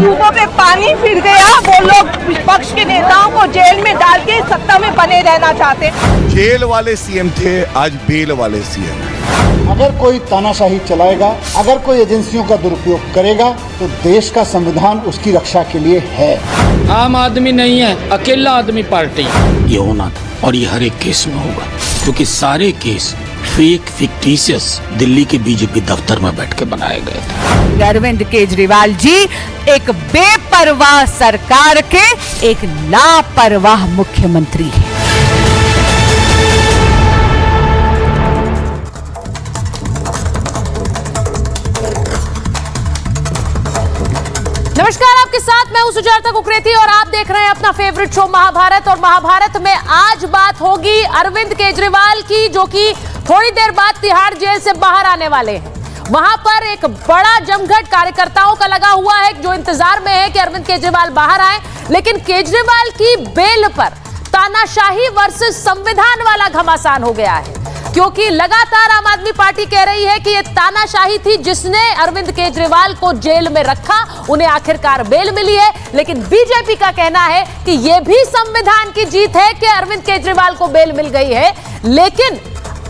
बूंदों पे पानी फिर गया। वो लोग विपक्ष के नेताओं को जेल में डाल के सत्ता में बने रहना चाहते। जेल वाले सीएम थे, आज बेल वाले सीएम हैं। अगर कोई तानाशाही चलाएगा, अगर कोई एजेंसियों का दुरुपयोग करेगा, तो देश का संविधान उसकी रक्षा के लिए है। आम आदमी नहीं है, अकेला आदमी पार्टी। ये होना था और ये हर एक केस में होगा, क्योंकि सारे केस फेक फिक्टिशियस दिल्ली के बीजेपी दफ्तर में बैठ के बनाए गए थे। अरविंद केजरीवाल जी एक बेपरवाह सरकार के एक लापरवाह मुख्यमंत्री हैं। नमस्कार, आपके साथ मैं हूं सुजाता कुकरेती और आप देख रहे हैं अपना फेवरेट शो महाभारत। और महाभारत में आज बात होगी अरविंद केजरीवाल की, जो कि थोड़ी देर बाद तिहाड़ जेल से बाहर आने वाले हैं। वहां पर एक बड़ा जमघट कार्यकर्ताओं का लगा हुआ है जो इंतजार में है कि अरविंद केजरीवाल बाहर आए। लेकिन केजरीवाल की बेल पर तानाशाही वर्सेस संविधान वाला घमासान हो गया है, क्योंकि लगातार आम आदमी पार्टी कह रही है कि ये तानाशाही थी जिसने अरविंद केजरीवाल को जेल में रखा, उन्हें आखिरकार बेल मिली है। लेकिन बीजेपी का कहना है कि ये भी संविधान की जीत है कि अरविंद केजरीवाल को बेल मिल गई है। लेकिन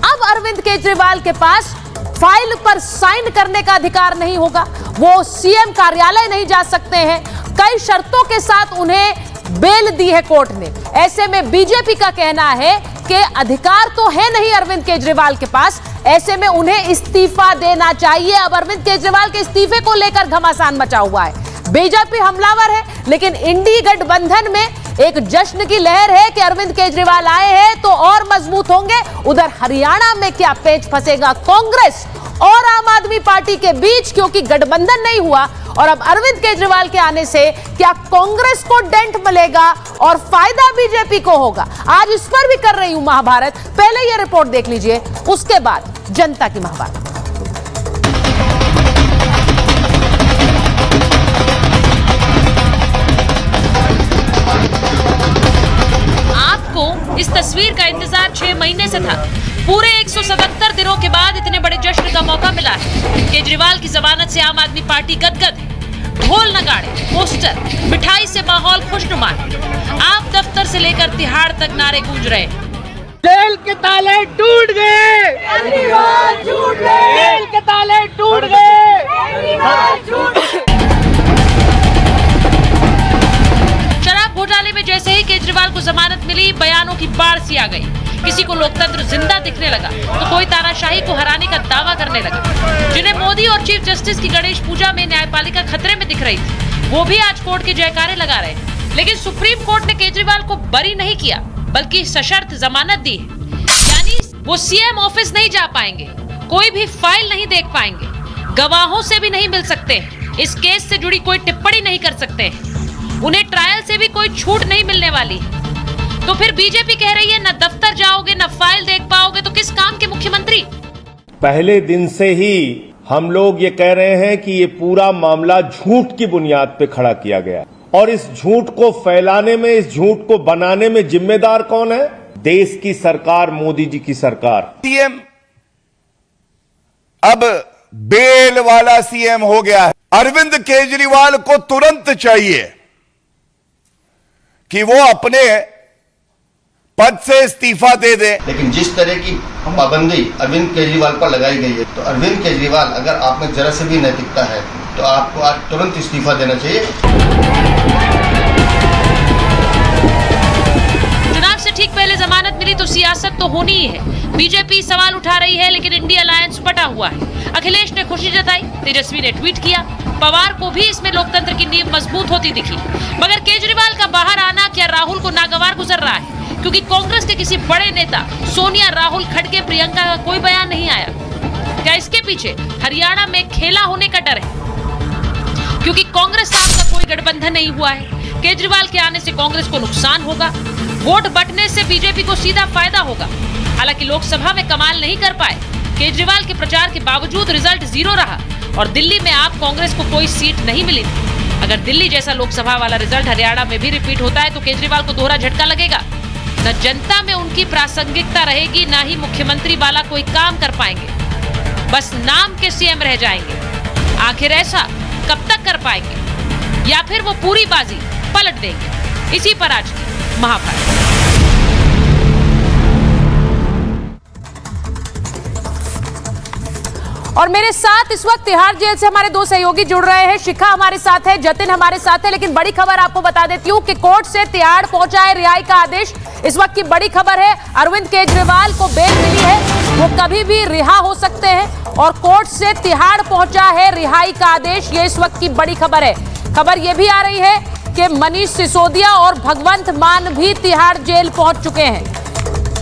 अब अरविंद केजरीवाल के पास फाइल पर साइन करने का अधिकार नहीं होगा, वो सीएम कार्यालय नहीं जा सकते हैं। कई शर्तों के साथ उन्हें बेल दी है कोर्ट ने। ऐसे में बीजेपी का कहना है कि अधिकार तो है नहीं अरविंद केजरीवाल के पास, ऐसे में उन्हें इस्तीफा देना चाहिए। अब अरविंद केजरीवाल के इस्तीफे को लेकर घमासान मचा हुआ है। बीजेपी हमलावर है, लेकिन इंडी गठबंधन में एक जश्न की लहर है कि अरविंद केजरीवाल आए हैं तो और मजबूत होंगे। उधर हरियाणा में क्या पेच फंसेगा कांग्रेस और आम आदमी पार्टी के बीच, क्योंकि गठबंधन नहीं हुआ। और अब अरविंद केजरीवाल के आने से क्या कांग्रेस को डेंट मिलेगा और फायदा बीजेपी को होगा, आज इस पर भी कर रही हूं महाभारत। पहले यह रिपोर्ट देख लीजिए, उसके बाद जनता की महाभारत। आपको इस तस्वीर का इंतजार 6 महीने से था। पूरे 177 दिनों के बाद इतने बड़े जश्न का मौका मिला है। केजरीवाल की जमानत से आम आदमी पार्टी गदगद है। ढोल नगाड़े, पोस्टर, मिठाई से माहौल खुशनुमा है। आप दफ्तर से लेकर तिहाड़ तक नारे गूंज रहे हैं। जेल के ताले टूट गए, जेल के ताले टूट गए। शराब घोटाले में जैसे ही केजरीवाल को जमानत मिली, बयानों की बाढ़ सी आ गई। किसी को लोकतंत्र जिंदा दिखने लगा तो कोई तानाशाही को हराने का दावा करने लगा। जिन्हें मोदी और चीफ जस्टिस की गणेश पूजा में न्यायपालिका खतरे में दिख रही थी, वो भी आज कोर्ट के जयकारे लगा रहे हैं। लेकिन सुप्रीम कोर्ट ने केजरीवाल को बरी नहीं किया, बल्कि सशर्त जमानत दी है। यानी वो सीएम ऑफिस नहीं जा पाएंगे, कोई भी फाइल नहीं देख पाएंगे, गवाहों से भी नहीं मिल सकते, इस केस से जुड़ी कोई टिप्पणी नहीं कर सकते, उन्हें ट्रायल से भी कोई छूट नहीं मिलने वाली। तो फिर बीजेपी कह रही है न दफ्तर जाओगे न फाइल देख पाओगे, तो किस काम के मुख्यमंत्री। पहले दिन से ही हम लोग ये कह रहे हैं कि ये पूरा मामला झूठ की बुनियाद पे खड़ा किया गया, और इस झूठ को फैलाने में, इस झूठ को बनाने में जिम्मेदार कौन है? देश की सरकार, मोदी जी की सरकार। सीएम अब बेल वाला सीएम हो गया है। अरविंद केजरीवाल को तुरंत चाहिए कि वो अपने पद से इस्तीफा दे दे। लेकिन जिस तरह की पाबंदी अरविंद केजरीवाल पर लगाई गई है, तो अरविंद केजरीवाल अगर आप में जरा से भी नैतिकता है तो आपको आज तुरंत इस्तीफा देना चाहिए। चुनाव से ठीक पहले जमानत मिली तो सियासत तो होनी ही है। बीजेपी सवाल उठा रही है, लेकिन इंडिया अलायंस बटा हुआ है। अखिलेश ने खुशी जताई, तेजस्वी ने ट्वीट किया, पवार को भी इसमें लोकतंत्र की नींव मजबूत होती दिखी। मगर केजरीवाल का बाहर आना क्या राहुल को नागवार गुजर रहा है? क्योंकि कांग्रेस के किसी बड़े नेता सोनिया, राहुल, खड़गे, प्रियंका का कोई बयान नहीं आया। क्या इसके पीछे हरियाणा में खेला होने का डर है? क्योंकि कांग्रेस साथ का कोई गठबंधन नहीं हुआ है। केजरीवाल के आने से कांग्रेस को नुकसान होगा, वोट बंटने से बीजेपी को सीधा फायदा होगा। हालांकि लोकसभा में कमाल नहीं कर पाए। केजरीवाल के प्रचार के बावजूद रिजल्ट 0 रहा और दिल्ली में आप कांग्रेस को कोई सीट नहीं मिली। अगर दिल्ली जैसा लोकसभा वाला रिजल्ट हरियाणा में भी रिपीट होता है तो केजरीवाल को दोहरा झटका लगेगा। न जनता में उनकी प्रासंगिकता रहेगी, ना ही मुख्यमंत्री वाला कोई काम कर पाएंगे, बस नाम के सीएम रह जाएंगे। आखिर ऐसा कब तक कर पाएंगे? या फिर वो पूरी बाजी पलट देंगे। इसी पर आज की महाभारत। और मेरे साथ इस वक्त तिहाड़ जेल से हमारे दो सहयोगी जुड़ रहे हैं। शिखा हमारे साथ है, जतिन हमारे साथ है। लेकिन बड़ी खबर आपको बता देती हूं कि कोर्ट से तिहाड़ पहुंचा है रिहाई का आदेश। इस वक्त की बड़ी खबर है, अरविंद केजरीवाल को बेल मिली है, वो कभी भी रिहा हो सकते हैं और कोर्ट से तिहाड़ पहुंचा है रिहाई का आदेश। ये इस वक्त की बड़ी खबर है। खबर यह भी आ रही है कि मनीष सिसोदिया और भगवंत मान भी तिहाड़ जेल पहुंच चुके हैं।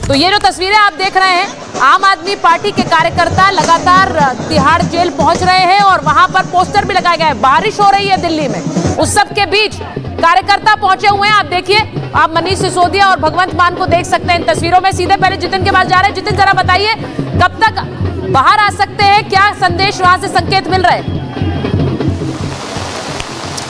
तो ये जो तस्वीरें आप देख रहे हैं, आम आदमी पार्टी के कार्यकर्ता लगातार तिहाड़ जेल पहुंच रहे हैं और वहां पर पोस्टर भी लगाए गए। बारिश हो रही है दिल्ली में, उस सब के बीच कार्यकर्ता पहुंचे हुए हैं। आप देखिए, आप मनीष सिसोदिया और भगवंत मान को देख सकते हैं इन तस्वीरों में। सीधे पहले जितिन के पास जा रहे हैं। जितिन, जरा बताइए कब तक बाहर आ सकते हैं, क्या संदेश वहां से संकेत मिल रहे हैं?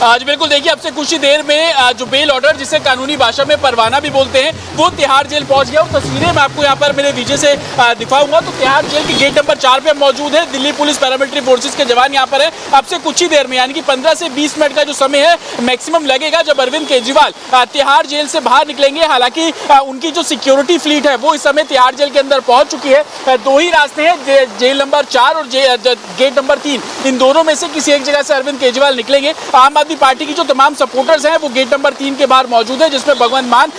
आज बिल्कुल देखिए, अब से कुछ ही देर में जो बेल ऑर्डर, जिसे कानूनी भाषा में परवाना भी बोलते हैं, वो तिहाड़ जेल पहुंच गया। और तस्वीरें मैं आपको यहाँ पर मेरे विजय से दिखाऊंगा। तो तिहाड़ जेल के गेट नंबर 4 पे मौजूद है। दिल्ली पुलिस पैरामिलिट्री फोर्सेस के जवान यहाँ पर है। अब से कुछ ही देर में, यानी कि 15 से 20 मिनट का जो समय है मैक्सिमम लगेगा, जब अरविंद केजरीवाल तिहाड़ जेल से बाहर निकलेंगे। हालांकि उनकी जो सिक्योरिटी फ्लीट है वो इस समय तिहाड़ जेल के अंदर पहुंच चुकी है। दो ही रास्ते हैं, जेल नंबर 4 और गेट नंबर 3। इन दोनों में से किसी एक जगह से अरविंद केजरीवाल निकलेंगे। आम आदमी पार्टी की जो तमाम सपोर्टर्स हैं वो गेट नंबर 3 के बाहर मौजूद है, जिसमें भगवंत मान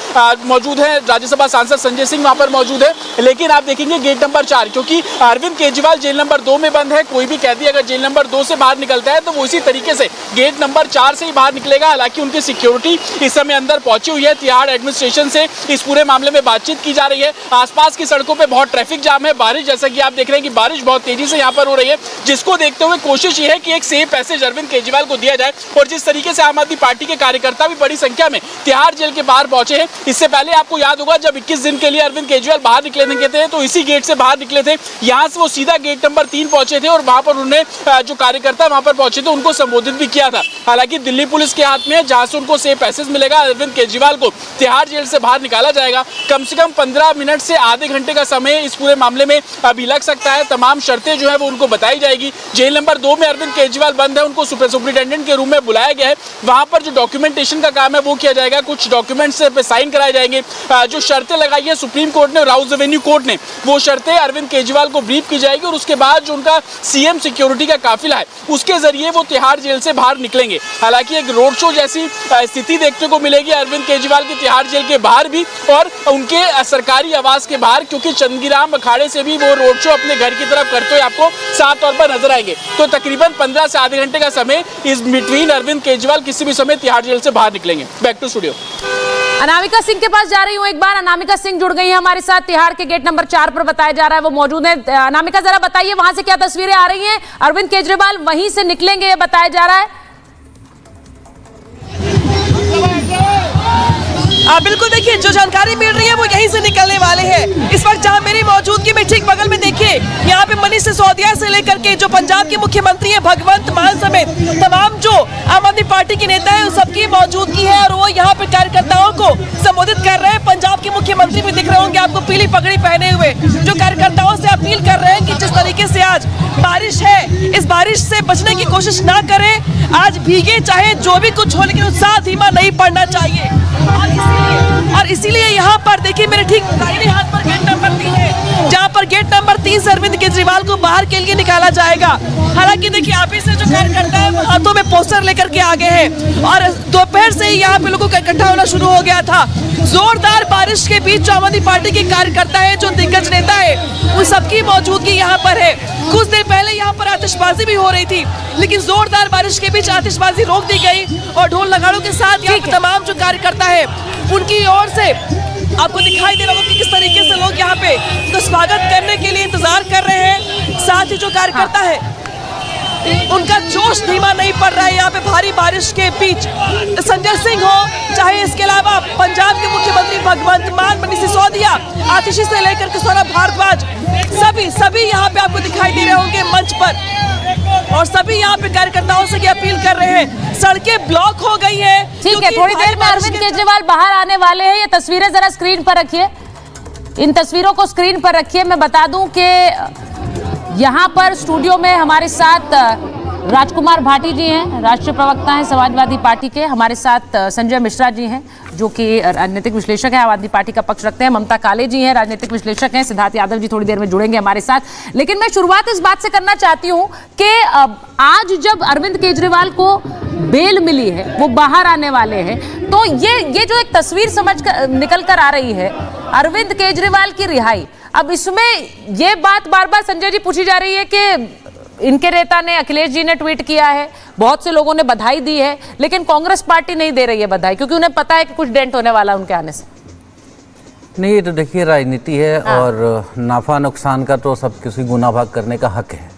मौजूद है, राज्यसभा सांसद संजय सिंह वहां पर मौजूद है। लेकिन आप देखेंगे गेट नंबर 4, क्योंकि अरविंद केजरीवाल जेल नंबर 2 में बंद है। कोई भी कैदी अगर जेल नंबर 2 से बाहर निकलता है तो वो इसी तरीके से गेट नंबर 4 से ही बाहर निकलेगा। हालांकि उनकी सिक्योरिटी इस समय अंदर पहुंची हुई है। तिहाड़ एडमिनिस्ट्रेशन से इस पूरे मामले में बातचीत की जा रही है। आसपास की सड़कों पर बहुत ट्रैफिक जाम है। बारिश, जैसा कि आप देख रहे हैं कि बारिश बहुत तेजी से यहाँ पर हो रही है, जिसको देखते हुए कोशिश ये है कि एक सेफ पैसेज अरविंद केजरीवाल को दिया जाए। और जिस तरीके से आम आदमी पार्टी के कार्यकर्ता भी बड़ी संख्या में तिहाड़ जेल के बाहर पहुंचे हैं। इससे पहले आपको याद होगा, जब 21 दिन के लिए अरविंद केजरीवाल बाहर निकले थे तो इसी गेट से बाहर निकले थे। यहां से वो सीधा गेट नंबर 3 पहुंचे थे और वहां पर उन्होंने जो कार्यकर्ता वहां पर पहुंचे थे उनको संबोधित भी किया था। हालांकि दिल्ली पुलिस के हाथ में है, जहां से उनको सेफ पैसेज मिलेगा। अरविंद केजरीवाल को तिहाड़ जेल से बाहर निकाला जाएगा। कम से कम 15 मिनट से आधे घंटे का समय इस पूरे मामले में अभी लग सकता है। तमाम शर्तें जो है वो उनको बताई जाएगी। जेल नंबर 2 में अरविंद केजरीवाल बंद है, उनको सुपरिटेंडेंट के रूम में बुलाया गया है। वहां पर जो डॉक्यूमेंटेशन का काम है वो किया जाएगा। कुछ डॉक्यूमेंट्स पे साइन कराए जाएंगे। जो शर्तें लगाई है सुप्रीम कोर्ट ने और हाउस रेवेन्यू कोर्ट ने, वो शर्तें अरविंद केजरीवाल को ब्रीफ की जाएगी। और उसके बाद जो उनका सीएम सिक्योरिटी का काफिला है उसके जरिए वो तिहाड़ जेल से बाहर निकलेंगे। हालांकि एक रोड शो जैसी स्थिति देखने को मिलेगी अरविंद केजरीवाल की तिहाड़ जेल के बाहर भी और उनके सरकारी आवास के बाहर, क्योंकि चंदगीराम अखाड़े से भी वो रोड शो अपने घर की तरफ करते हुए आपको साफ तौर पर नजर आएंगे। तो तकरीबन 15 से आधे घंटे का समय इस बिटवीन अरविंद केजरीवाल किसी भी समय तिहाड़ जेल से बाहर निकलेंगे। Back to studio. Anamika Singh के पास जा रही हूं एक बार। अनामिका सिंह जुड़ गई है हमारे साथ। तिहाड़ के गेट नंबर 4 पर बताया जा रहा है वो मौजूद है। अनामिका, जरा बताइए वहां से क्या तस्वीरें आ रही हैं? अरविंद केजरीवाल वहीं से निकलेंगे ये बताया जा रहा है। बिल्कुल, देखिए जो जानकारी मिल रही है वो यहीं से निकलने वाले हैं। इस वक्त जहां मेरी मौजूदगी में ठीक बगल में देखिए, यहाँ पे मनीष सिसोदिया से लेकर के जो पंजाब के मुख्यमंत्री है भगवंत मान समेत तमाम जो आम आदमी पार्टी के नेता है उन सबकी मौजूदगी है और वो यहाँ पे कार्यकर्ताओं को संबोधित कर रहे हैं। पंजाब के मुख्यमंत्री भी दिख रहे होंगे आपको पीली पगड़ी पहने हुए, जो कार्यकर्ताओं से अपील कर रहे हैं कि जिस तरीके से आज बारिश है, इस बारिश से बचने की कोशिश ना करें। आज भीगे चाहे जो भी कुछ हो, लेकिन उत्साह धीमा नहीं पड़ना चाहिए। और इसीलिए यहाँ पर देखिए मेरे ठीक दाहिने हाथ पर गेट नंबर 3 है, जहाँ पर गेट नंबर 3 से अरविंद केजरीवाल को बाहर के लिए निकाला जाएगा। हालांकि देखिए आप से जो कार्यकर्ता है वो हाथों में पोस्टर लेकर के आ गए हैं और दोपहर से ही यहाँ पे लोगों का इकट्ठा होना शुरू हो गया था। जोरदार बारिश के बीच आम आदमी पार्टी के कार्यकर्ता है, जो दिग्गज नेता है, उन सबकी मौजूदगी यहाँ पर है। कुछ देर पहले यहाँ पर आतिशबाजी भी हो रही थी, लेकिन जोरदार बारिश के बीच आतिशबाजी रोक दी गई और ढोल नगाड़ों के साथ यहाँ पर तमाम जो कार्यकर्ता है उनकी ओर से आपको दिखाई दे रहा होगा कि किस तरीके से लोग यहाँ पे तो स्वागत करने के लिए इंतजार कर रहे हैं। साथ ही जो कार्यकर्ता है उनका जोश धीमा नहीं पड़ रहा है। यहाँ पे भारी बारिश के बीच संजय सिंह हो, चाहे इसके अलावा पंजाब के मुख्यमंत्री भगवंत मान, मनीष सिसोदिया, आतिशी से लेकर के सौरभ भारद्वाज, सभी यहाँ पे आपको दिखाई दे रहे होंगे मंच पर और सभी यहाँ पे कार्यकर्ताओं से अपील कर रहे हैं। सड़कें ब्लॉक हो गई है। ठीक है, थोड़ी देर में अरविंद केजरीवाल बाहर आने वाले हैं। ये तस्वीरें जरा स्क्रीन पर रखिए, इन तस्वीरों को स्क्रीन पर रखिए। मैं बता दूं कि यहाँ पर स्टूडियो में हमारे साथ राजकुमार भाटी जी हैं, राष्ट्रीय प्रवक्ता हैं समाजवादी पार्टी के। हमारे साथ संजय मिश्रा जी हैं जो कि राजनीतिक विश्लेषक हैं, आम आदमी पार्टी का पक्ष रखते हैं। ममता काले जी हैं, राजनीतिक विश्लेषक हैं। सिद्धार्थ यादव जी थोड़ी देर में जुड़ेंगे हमारे साथ। लेकिन मैं शुरुआत इस बात से करना चाहती हूं कि आज जब अरविंद केजरीवाल को बेल मिली है, वो बाहर आने वाले हैं, तो ये जो एक तस्वीर समझ कर निकल कर आ रही है अरविंद केजरीवाल की रिहाई, अब इसमें ये बात बार बार संजय जी पूछी जा रही है कि इनके नेता ने, अखिलेश जी ने ट्वीट किया है, बहुत से लोगों ने बधाई दी है, लेकिन कांग्रेस पार्टी नहीं दे रही है बधाई क्योंकि उन्हें पता है कि कुछ डेंट होने वाला उनके आने से। नहीं, ये तो देखिए राजनीति है और नाफा नुकसान का तो सब किसी गुना भाग करने का हक है,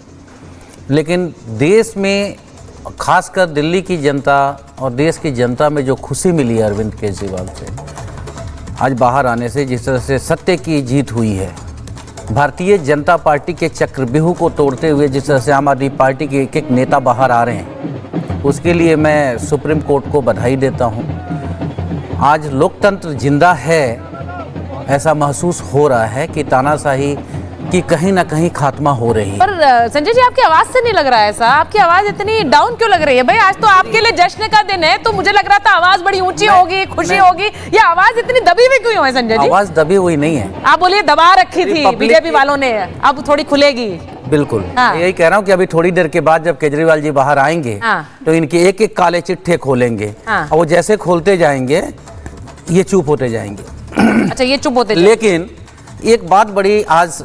लेकिन देश में खासकर दिल्ली की जनता और देश की जनता में जो खुशी मिली है अरविंद केजरीवाल से आज बाहर आने से, जिस तरह से सत्य की जीत हुई है, भारतीय जनता पार्टी के चक्रव्यूह को तोड़ते हुए जिस तरह से आम आदमी पार्टी के एक एक नेता बाहर आ रहे हैं, उसके लिए मैं सुप्रीम कोर्ट को बधाई देता हूं। आज लोकतंत्र जिंदा है, ऐसा महसूस हो रहा है कि तानाशाही की कहीं ना कहीं खात्मा हो रही है। पर संजय जी, आपकी आवाज से नहीं लग रहा है ऐसा, आपकी आवाज इतनी डाउन क्यों लग रही है? भाई आज तो आपके लिए जश्न का दिन है, तो मुझे लग रहा था आवाज बड़ी ऊंची होगी, खुशी होगी, ये आवाज इतनी दबी हुई क्यों है संजय जी? आवाज दबी हुई नहीं है, आप बोलिए दबा रखी थी बीजेपी वालों ने, अब थोड़ी खुलेगी। बिल्कुल यही कह रहा हूँ कि अभी थोड़ी देर के बाद जब केजरीवाल जी बाहर आएंगे तो इनके एक एक काले चिट्ठे खोलेंगे और वो जैसे खोलते जाएंगे ये चुप होते जाएंगे। अच्छा, ये चुप होते लेकिन एक बात बड़ी आज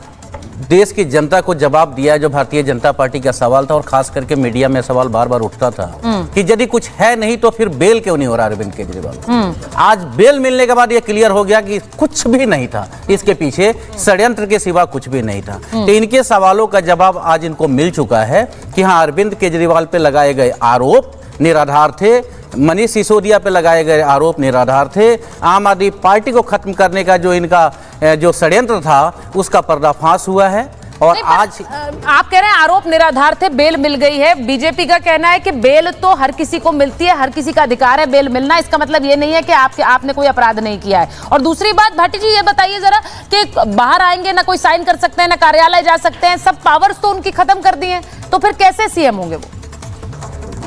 देश की जनता को जवाब दिया है, जो भारतीय जनता पार्टी का सवाल था और खास करके मीडिया में सवाल बार बार उठता था कि यदि कुछ है नहीं तो फिर बेल क्यों नहीं हो रहा अरविंद केजरीवाल। आज बेल मिलने के बाद ये क्लियर हो गया कि कुछ भी नहीं था, इसके पीछे षड्यंत्र के सिवा कुछ भी नहीं था। तो इनके सवालों का जवाब आज इनको मिल चुका है कि हाँ, अरविंद केजरीवाल पे लगाए गए आरोप निराधार थे, मनीष सिसोदिया पे लगाए गए आरोप निराधार थे, आम आदमी पार्टी को खत्म करने का जो इनका जो षड्यंत्र था उसका पर्दाफाश हुआ है। और आज आप कह रहे हैं आरोप निराधार थे, बेल मिल गई है। बीजेपी का कहना है कि बेल तो हर किसी को मिलती है, हर किसी का अधिकार है बेल मिलना, इसका मतलब ये नहीं है कि आपने कोई अपराध नहीं किया है। और दूसरी बात, भाटी जी ये बताइए जरा कि बाहर आएंगे, ना कोई साइन कर सकते हैं, ना कार्यालय जा सकते हैं, सब पावर्स तो उनकी खत्म कर दी हैं, तो फिर कैसे सीएम होंगे वो?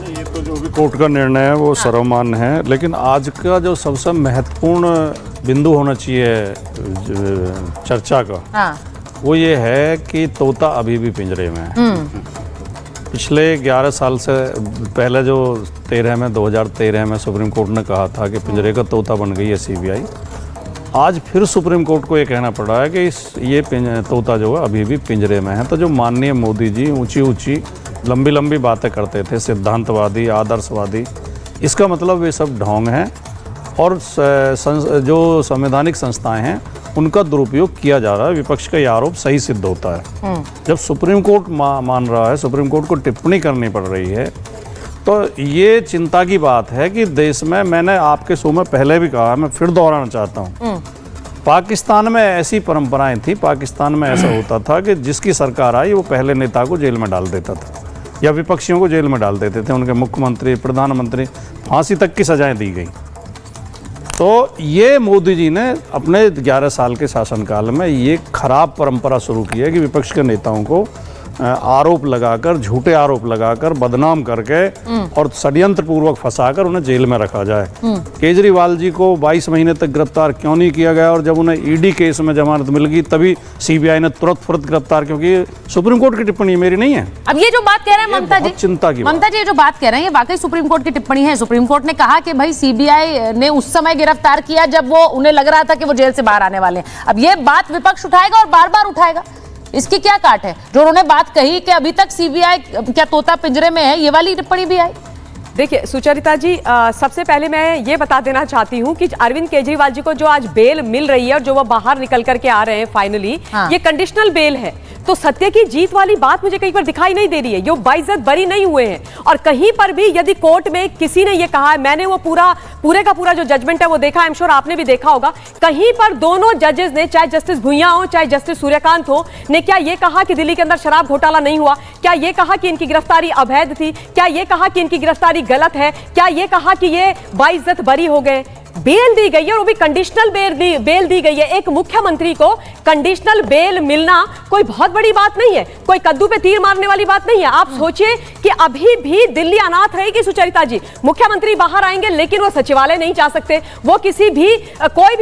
ये तो जो भी कोर्ट का निर्णय है वो सर्वमान्य है, लेकिन आज का जो सबसे महत्वपूर्ण बिंदु होना चाहिए चर्चा का वो ये है कि तोता अभी भी पिंजरे में है। पिछले 11 साल से पहले जो 2013 में सुप्रीम कोर्ट ने कहा था कि पिंजरे का तोता बन गई है सीबीआई, आज फिर सुप्रीम कोर्ट को ये कहना पड़ रहा है कि ये तोता जो है अभी भी पिंजरे में है। तो जो माननीय मोदी जी ऊंची लंबी बातें करते थे, सिद्धांतवादी, आदर्शवादी, इसका मतलब वे सब ढोंग हैं और जो संवैधानिक संस्थाएं हैं उनका दुरुपयोग किया जा रहा है। विपक्ष का ये आरोप सही सिद्ध होता है। जब सुप्रीम कोर्ट मान रहा है, सुप्रीम कोर्ट को टिप्पणी करनी पड़ रही है, तो ये चिंता की बात है कि देश में, मैंने आपके शो में पहले भी कहा, मैं फिर दोहराना चाहता हूँ, पाकिस्तान में ऐसी परंपराएं थी, पाकिस्तान में ऐसा होता था कि जिसकी सरकार आई वो पहले नेता को जेल में डाल देता था या विपक्षियों को जेल में डाल देते थे, उनके मुख्यमंत्री, प्रधानमंत्री, फांसी तक की सजाएं दी गई। तो ये मोदी जी ने अपने 11 साल के शासनकाल में ये खराब परंपरा शुरू की है कि विपक्ष के नेताओं को आरोप लगाकर, झूठे आरोप लगाकर, बदनाम करके और षड्यंत्र पूर्वक फंसाकर उन्हें जेल में रखा जाए। केजरीवाल जी को 22 महीने तक गिरफ्तार क्यों नहीं किया गया, और जब उन्हें ईडी केस में जमानत मिल गई तभी सीबीआई ने तुरंत गिरफ्तार, क्योंकि सुप्रीम कोर्ट की टिप्पणी मेरी नहीं है। अब ये जो बात कह रहे हैं ममता जी, चिंता की ममता जी ये जो बात कह रहे हैं ये वाकई सुप्रीम कोर्ट की टिप्पणी है। सुप्रीम कोर्ट ने कहा कि भाई सीबीआई ने उस समय गिरफ्तार किया जब वो उन्हें लग रहा था कि वो जेल से बाहर आने वाले हैं। अब ये बात विपक्ष उठाएगा और बार बार उठाएगा, इसकी क्या काट है? जो उन्होंने बात कही कि अभी तक सीबीआई क्या तोता पिंजरे में है, ये वाली टिप्पणी भी आई। देखिए सुचरिता जी, सबसे पहले मैं ये बता देना चाहती हूँ कि अरविंद केजरीवाल जी को जो आज बेल मिल रही है और जो वो बाहर निकल करके आ रहे हैं फाइनली, ये कंडीशनल बेल है। तो सत्य की जीत वाली बात मुझे कहीं पर दिखाई नहीं दे रही है। ये बाइज्जत बरी नहीं हुए हैं, और कहीं पर भी यदि कोर्ट में किसी ने ये कहा है, मैंने वो पूरे का पूरा जो जजमेंट है वो देखा, आई एम श्योर आपने भी देखा होगा, कहीं पर दोनों जजेस ने, चाहे जस्टिस भुइयां हो चाहे जस्टिस सूर्यकांत हो, ने क्या ये कहा कि दिल्ली के अंदर शराब घोटाला नहीं हुआ? क्या ये कहा कि इनकी गिरफ्तारी अवैध थी? क्या ये कहा कि इनकी गिरफ्तारी गलत है? क्या ये कहा कि ये बाइज्जत बरी हो गए? बेल दी गई है और वो भी कंडीशनल बेल दी गई है। एक मुख्यमंत्री को कंडीशनल बेल मिलना कोई बहुत बड़ी बात नहीं है, कोई कद्दू पे तीर मारने वाली बात नहीं है। आप सोचिए कि अभी भी दिल्ली अनाथ रहेगी सुचरिता जी, मुख्यमंत्री बाहर आएंगे लेकिन वो सचिवालय नहीं जा सकते, वो किसी भी कोई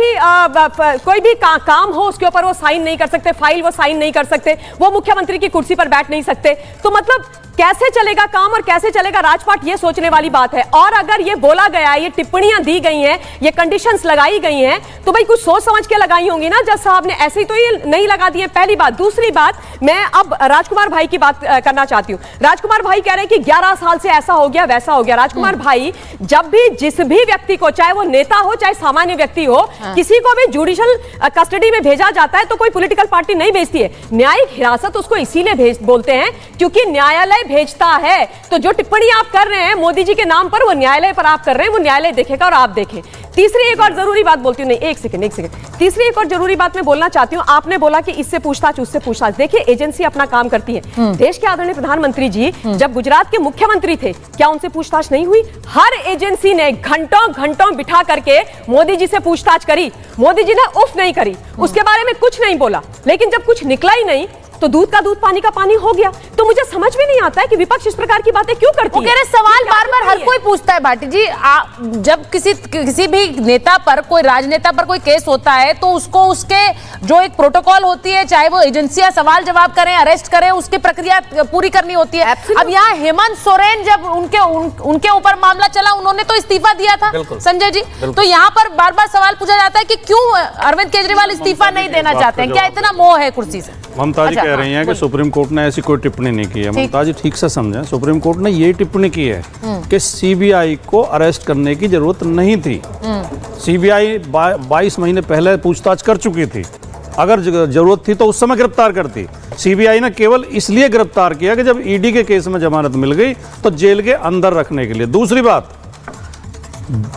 भी काम हो उसके ऊपर वो साइन नहीं कर सकते, फाइल वो साइन नहीं कर सकते, वो मुख्यमंत्री की कुर्सी पर बैठ नहीं सकते। तो मतलब कैसे चलेगा काम और कैसे चलेगा राजपाट, ये सोचने वाली बात है। और अगर ये बोला गया, ये टिप्पणियां दी गई हैं, ये कंडीशंस लगाई गई हैं, तो भाई कुछ सोच समझ के लगाई होंगी ना जज साहब ने, ऐसे ही तो ये नहीं लगा दी है। पहली बात। दूसरी बात, मैं अब राजकुमार भाई की बात करना चाहती हूँ। राजकुमार भाई कह रहे हैं कि 11 साल से ऐसा हो गया वैसा हो गया। राजकुमार भाई, जब भी जिस भी व्यक्ति को, चाहे वो नेता हो चाहे सामान्य व्यक्ति हो, किसी को भी जुडिशियल कस्टडी में भेजा जाता है तो कोई पॉलिटिकल पार्टी नहीं भेजती है। न्यायिक हिरासत उसको इसीलिए बोलते हैं क्योंकि न्यायालय भेजता है। तो जो टिप्पणी आप कर रहे हैं मोदी जी के नाम पर, वो न्यायालय पर आप कर रहे हैं, वो न्यायालय देखेगा और आप देखें। तीसरी एक और जरूरी बात बोलती हूँ, नहीं एक सेकंड, तीसरी एक और जरूरी बात मैं बोलना चाहती हूँ। आपने बोला कि इससे पूछताछ उससे पूछताछ, देखिए एजेंसी अपना काम करती है। देश के आदरणीय प्रधानमंत्री जी जब गुजरात के मुख्यमंत्री थे, क्या उनसे पूछताछ नहीं हुई? हर एजेंसी ने घंटों बिठा करके मोदी जी से पूछताछ करी, मोदी जी ने उफ नहीं करी, उसके बारे में कुछ नहीं बोला। लेकिन जब कुछ निकला ही नहीं तो दूध का दूध पानी का पानी हो गया। तो मुझे समझ में नहीं आता है कि विपक्ष इस प्रकार की बातें क्यों करती है। वो कह रहे सवाल बार-बार हर कोई पूछता है भाटी जी। जब किसी भी नेता पर, कोई राजनेता पर कोई केस होता है तो उसको उसके जो एक प्रोटोकॉल होती है, चाहे वो एजेंसियां सवाल जवाब करें, अरेस्ट करें, उसकी प्रक्रिया पूरी करनी होती है। अब यहाँ हेमंत सोरेन जब उनके ऊपर मामला चला, उन्होंने तो इस्तीफा दिया था संजय जी। तो यहाँ पर बार-बार सवाल पूछा जाता है कि क्यों अरविंद केजरीवाल इस्तीफा नहीं देना चाहते हैं, क्या इतना मोह है कुर्सी से? ममता जी कह रही हैं कि सुप्रीम कोर्ट ने ऐसी कोई टिप्पणी नहीं की है। ममता जी ठीक से समझें, सुप्रीम कोर्ट ने ये टिप्पणी की है कि सीबीआई को अरेस्ट करने की जरूरत नहीं थी। सीबीआई 22 महीने पहले पूछताछ कर चुकी थी, अगर जरूरत थी तो उस समय गिरफ्तार करती। सीबीआई ने केवल इसलिए गिरफ्तार किया कि जब ईडी के केस में जमानत मिल गई तो जेल के अंदर रखने के लिए। दूसरी बात,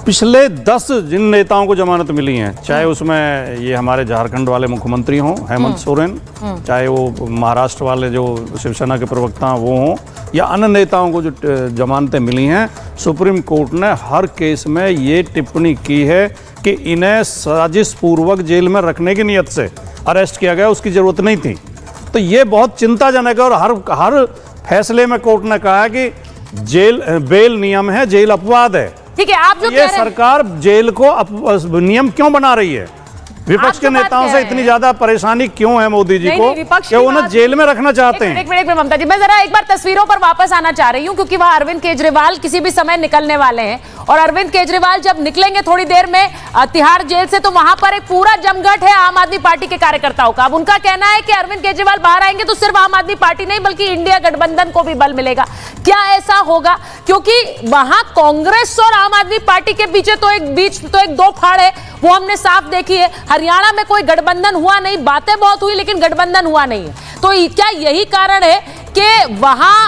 पिछले 10 जिन नेताओं को जमानत मिली है, चाहे उसमें ये हमारे झारखंड वाले मुख्यमंत्री हों हेमंत सोरेन, चाहे वो महाराष्ट्र वाले जो शिवसेना के प्रवक्ता हैं वो हों, या अन्य नेताओं को जो जमानतें मिली हैं, सुप्रीम कोर्ट ने हर केस में ये टिप्पणी की है कि इन्हें साजिश पूर्वक जेल में रखने की नीयत से अरेस्ट किया गया, उसकी जरूरत नहीं थी। तो ये बहुत चिंताजनक है। और हर फैसले में कोर्ट ने कहा कि बेल नियम है, जेल अपवाद है। ठीक है, आप जो ये सरकार जेल को नियम क्यों बना रही है? विपक्ष के नेताओं से इतनी ज्यादा परेशानी क्यों है मोदी जी को कि वो उन्हें जेल में रखना चाहते हैं? एक मिनट ममता जी, मैं जरा एक बार तस्वीरों पर वापस आना चाह रही हूं क्योंकि वहां अरविंद केजरीवाल किसी भी समय निकलने वाले हैं और अरविंद केजरीवाल जब निकलेंगे थोड़ी देर में तिहाड़ जेल से, तो वहां पर एक पूरा जमघट है आम आदमी पार्टी के कार्यकर्ताओं का। अब उनका कहना है कि अरविंद केजरीवाल बाहर आएंगे तो सिर्फ आम आदमी पार्टी नहीं बल्कि इंडिया गठबंधन को भी बल मिलेगा। क्या ऐसा होगा? क्योंकि वहां कांग्रेस और आम आदमी पार्टी के पीछे तो एक दो फाड़ है, वो हमने साफ देखी है। हरियाणा में कोई गठबंधन हुआ नहीं, बातें बहुत हुई लेकिन गठबंधन हुआ नहीं है। तो क्या यही कारण है कि वहां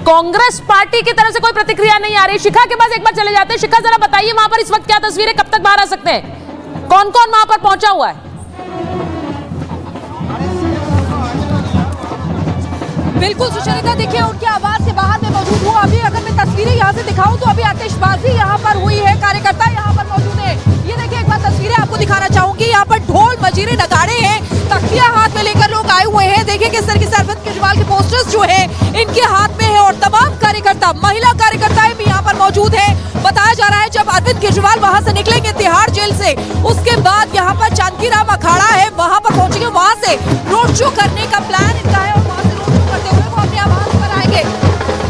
कांग्रेस पार्टी की तरफ से कोई प्रतिक्रिया नहीं आ रही? शिखा के पास एक बार चले जाते हैं। शिखा, जरा बताइए वहां पर इस वक्त क्या तस्वीरें, कब तक बाहर आ सकते हैं, कौन कौन वहां पर पहुंचा हुआ है? बिल्कुल सुचरिता, देखिए उनकी आवाज से बाहर में मौजूद हूँ। अभी अगर मैं तस्वीरें यहाँ से दिखाऊं तो अभी आतिशबाजी यहाँ पर हुई है, कार्यकर्ता यहाँ पर मौजूद है। ये देखिए एक बार तस्वीरें आपको दिखाना चाहूंगी। यहाँ पर ढोल मजीरे नगाड़े हैं, तख्तियां हाथ में लेकर लोग आए हुए हैं। देखिए किस तरीके से अरविंद केजरीवाल के पोस्टर्स जो है इनके हाथ में है और तमाम कार्यकर्ता, महिला कार्यकर्ताएं भी यहाँ पर मौजूद है। बताया जा रहा है जब अरविंद केजरीवाल वहां से निकलेंगे तिहाड़ जेल से, उसके बाद यहाँ पर जानकी राम अखाड़ा है, वहां पर पहुंचेंगे, वहां से रोड शो करने का प्लान इनका है और वहां से रोड शो करते हुए वो अपने आवाज पर आएंगे।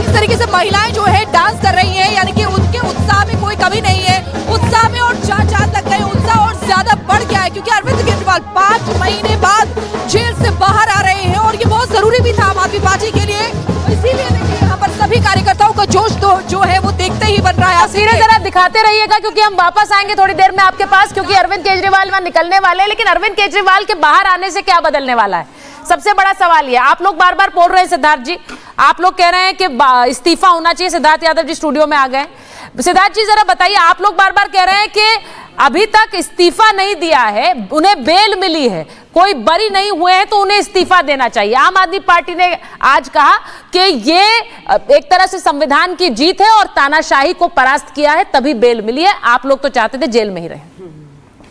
इस तरीके से महिलाएं जो है डांस कर रही है, यानी कि उनके उत्साह में कोई कमी नहीं है। उत्साह में और चांद लग गए, उत्साह और ज्यादा बढ़ गया है क्योंकि अरविंद केजरीवाल 5 महीने बाद जेल से बाहर आ रहे हैं और ये बहुत जरूरी भी था आम आदमी पार्टी के लिए। इसीलिए देखिए यहाँ पर सभी कार्यकर्ताओं का जोश जो है वो देखते ही बन रहा है। तस्वीरें जरा दिखाते रहिएगा क्योंकि हम वापस आएंगे थोड़ी देर में आपके पास, क्योंकि अरविंद केजरीवाल वहां निकलने वाले हैं। लेकिन अरविंद केजरीवाल के बाहर आने से क्या बदलने वाला है, सबसे बड़ा सवाल ये। आप लोग बार बार बोल रहे हैं, सिद्धार्थ जी, आप लोग कह रहे हैं कि इस्तीफा होना चाहिए। सिद्धार्थ यादव जी स्टूडियो में आ गए। सिद्धार्थ जी जरा बताइए, आप लोग बार बार कह रहे हैं कि अभी तक इस्तीफा नहीं दिया है, उन्हें बेल मिली है, कोई बरी नहीं हुए हैं तो उन्हें इस्तीफा देना चाहिए। आम आदमी पार्टी ने आज कहा कि ये एक तरह से संविधान की जीत है और तानाशाही को परास्त किया है तभी बेल मिली है। आप लोग तो चाहते थे जेल में ही रहे।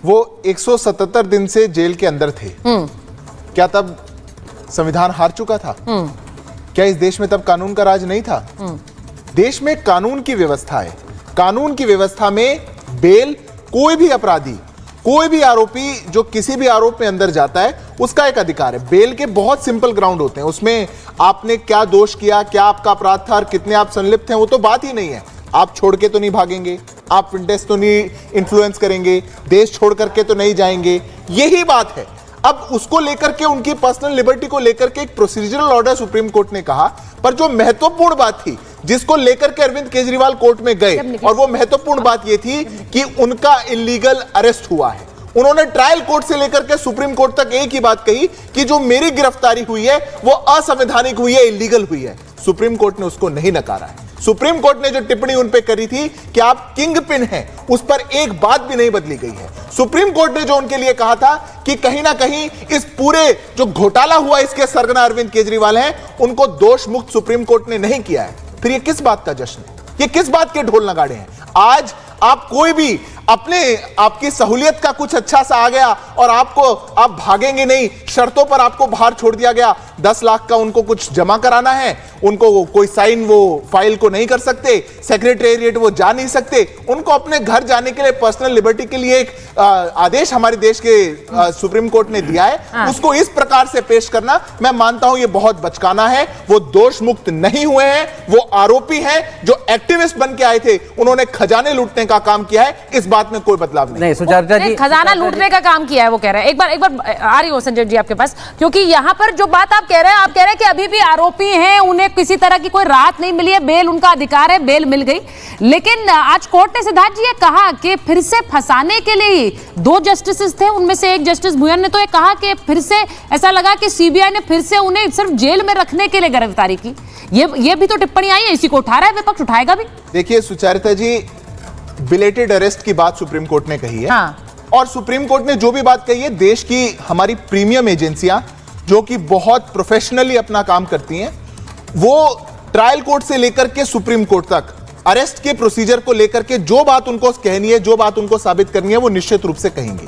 वो 177 दिन से जेल के अंदर थे, क्या तब संविधान हार चुका था? क्या इस देश में तब कानून का राज नहीं था? देश में कानून की व्यवस्था है, कानून की व्यवस्था में बेल कोई भी अपराधी, कोई भी आरोपी जो किसी भी आरोप में अंदर जाता है उसका एक अधिकार है। बेल के बहुत सिंपल ग्राउंड होते हैं, उसमें आपने क्या दोष किया, क्या आपका अपराध था और कितने आप संलिप्त हैं वो तो बात ही नहीं है। आप छोड़ के तो नहीं भागेंगे, आप विटनेस तो नहीं इन्फ्लुएंस करेंगे, देश छोड़ करके तो नहीं जाएंगे, यही बात है। अब उसको लेकर के, उनकी पर्सनल लिबर्टी को लेकर के एक प्रोसीजरल ऑर्डर सुप्रीम कोर्ट ने कहा, पर जो महत्वपूर्ण बात थी जिसको लेकर के अरविंद केजरीवाल कोर्ट में गए, और वो महत्वपूर्ण बात ये थी कि उनका इलीगल अरेस्ट हुआ है। उन्होंने ट्रायल कोर्ट से लेकर के सुप्रीम कोर्ट तक एक ही बात कही कि जो मेरी गिरफ्तारी हुई है वो असंवैधानिक हुई है, इलीगल हुई है। सुप्रीम कोर्ट ने उसको नहीं नकारा है। सुप्रीम कोर्ट ने जो टिप्पणी उन पे करी थी कि आप किंग पिन हैं, उस पर एक बात भी नहीं बदली गई है। सुप्रीम कोर्ट ने जो उनके लिए कहा था कि कहीं ना कहीं इस पूरे जो घोटाला हुआ इसके सरगना अरविंद केजरीवाल हैं, उनको दोष मुक्त सुप्रीम कोर्ट ने नहीं किया है। फिर ये किस बात का जश्न है? ये किस बात के ढोल नगाड़े हैं? आज आप कोई भी आपकी सहूलियत का कुछ अच्छा सा आ गया और आप भागेंगे नहीं, शर्तों पर आपको बाहर छोड़ दिया गया। 10 लाख का उनको कुछ जमा कराना है, उनको कोई साइन वो फाइल को नहीं कर सकते, सेक्रेटेरिएट वो जा नहीं सकते, उनको अपने घर जाने के लिए पर्सनल लिबर्टी के लिए एक आदेश हमारे देश के सुप्रीम कोर्ट ने दिया है। उसको इस प्रकार से पेश करना, मैं मानता हूं ये बहुत बचकाना है। वो दोष मुक्त नहीं हुए हैं, वो आरोपी हैं जो एक्टिविस्ट बन के आए थे, उन्होंने खजाने लूटने का काम किया है, इस बात में कोई बदलाव नहीं। सुचरिता जी, खजाना लूटने का काम किया है वो कह रहे हैं। एक बार आ रही हो संजय जी आपके पास, क्योंकि यहां पर जो बात आप कह रहे हैं कि अभी भी आरोपी हैं, उन्हें किसी तरह की कोई राहत नहीं मिली है, बेल उनका अधिकार है, बेल मिल गई। लेकिन आज कोर्ट ने सिद्धार्थ जी ये कहा कि फिर से फंसाने के लिए 2 जस्टिस थे, उनमें से एक जस्टिस भुयन ने तो ये कहा कि फिर से ऐसा लगा कि सीबीआई ने फिर से उन्हें सिर्फ जेल में रखने के लिए गिरफ्तारी की। ये भी तो टिप्पणी आई है, इसी को उठा रहा है विपक्ष, उठाएगा भी। देखिए सुचरिता जी, बिलेटेड अरेस्ट की बात सुप्रीम कोर्ट ने कही है। और सुप्रीम कोर्ट ने जो भी बात कही है, देश की हमारी प्रीमियम एजेंसियां जो कि बहुत प्रोफेशनली अपना काम करती हैं, वो ट्रायल कोर्ट से लेकर के सुप्रीम कोर्ट तक अरेस्ट के प्रोसीजर को लेकर के जो बात उनको कहनी है, जो बात उनको साबित करनी है, वो निश्चित रूप से कहेंगे।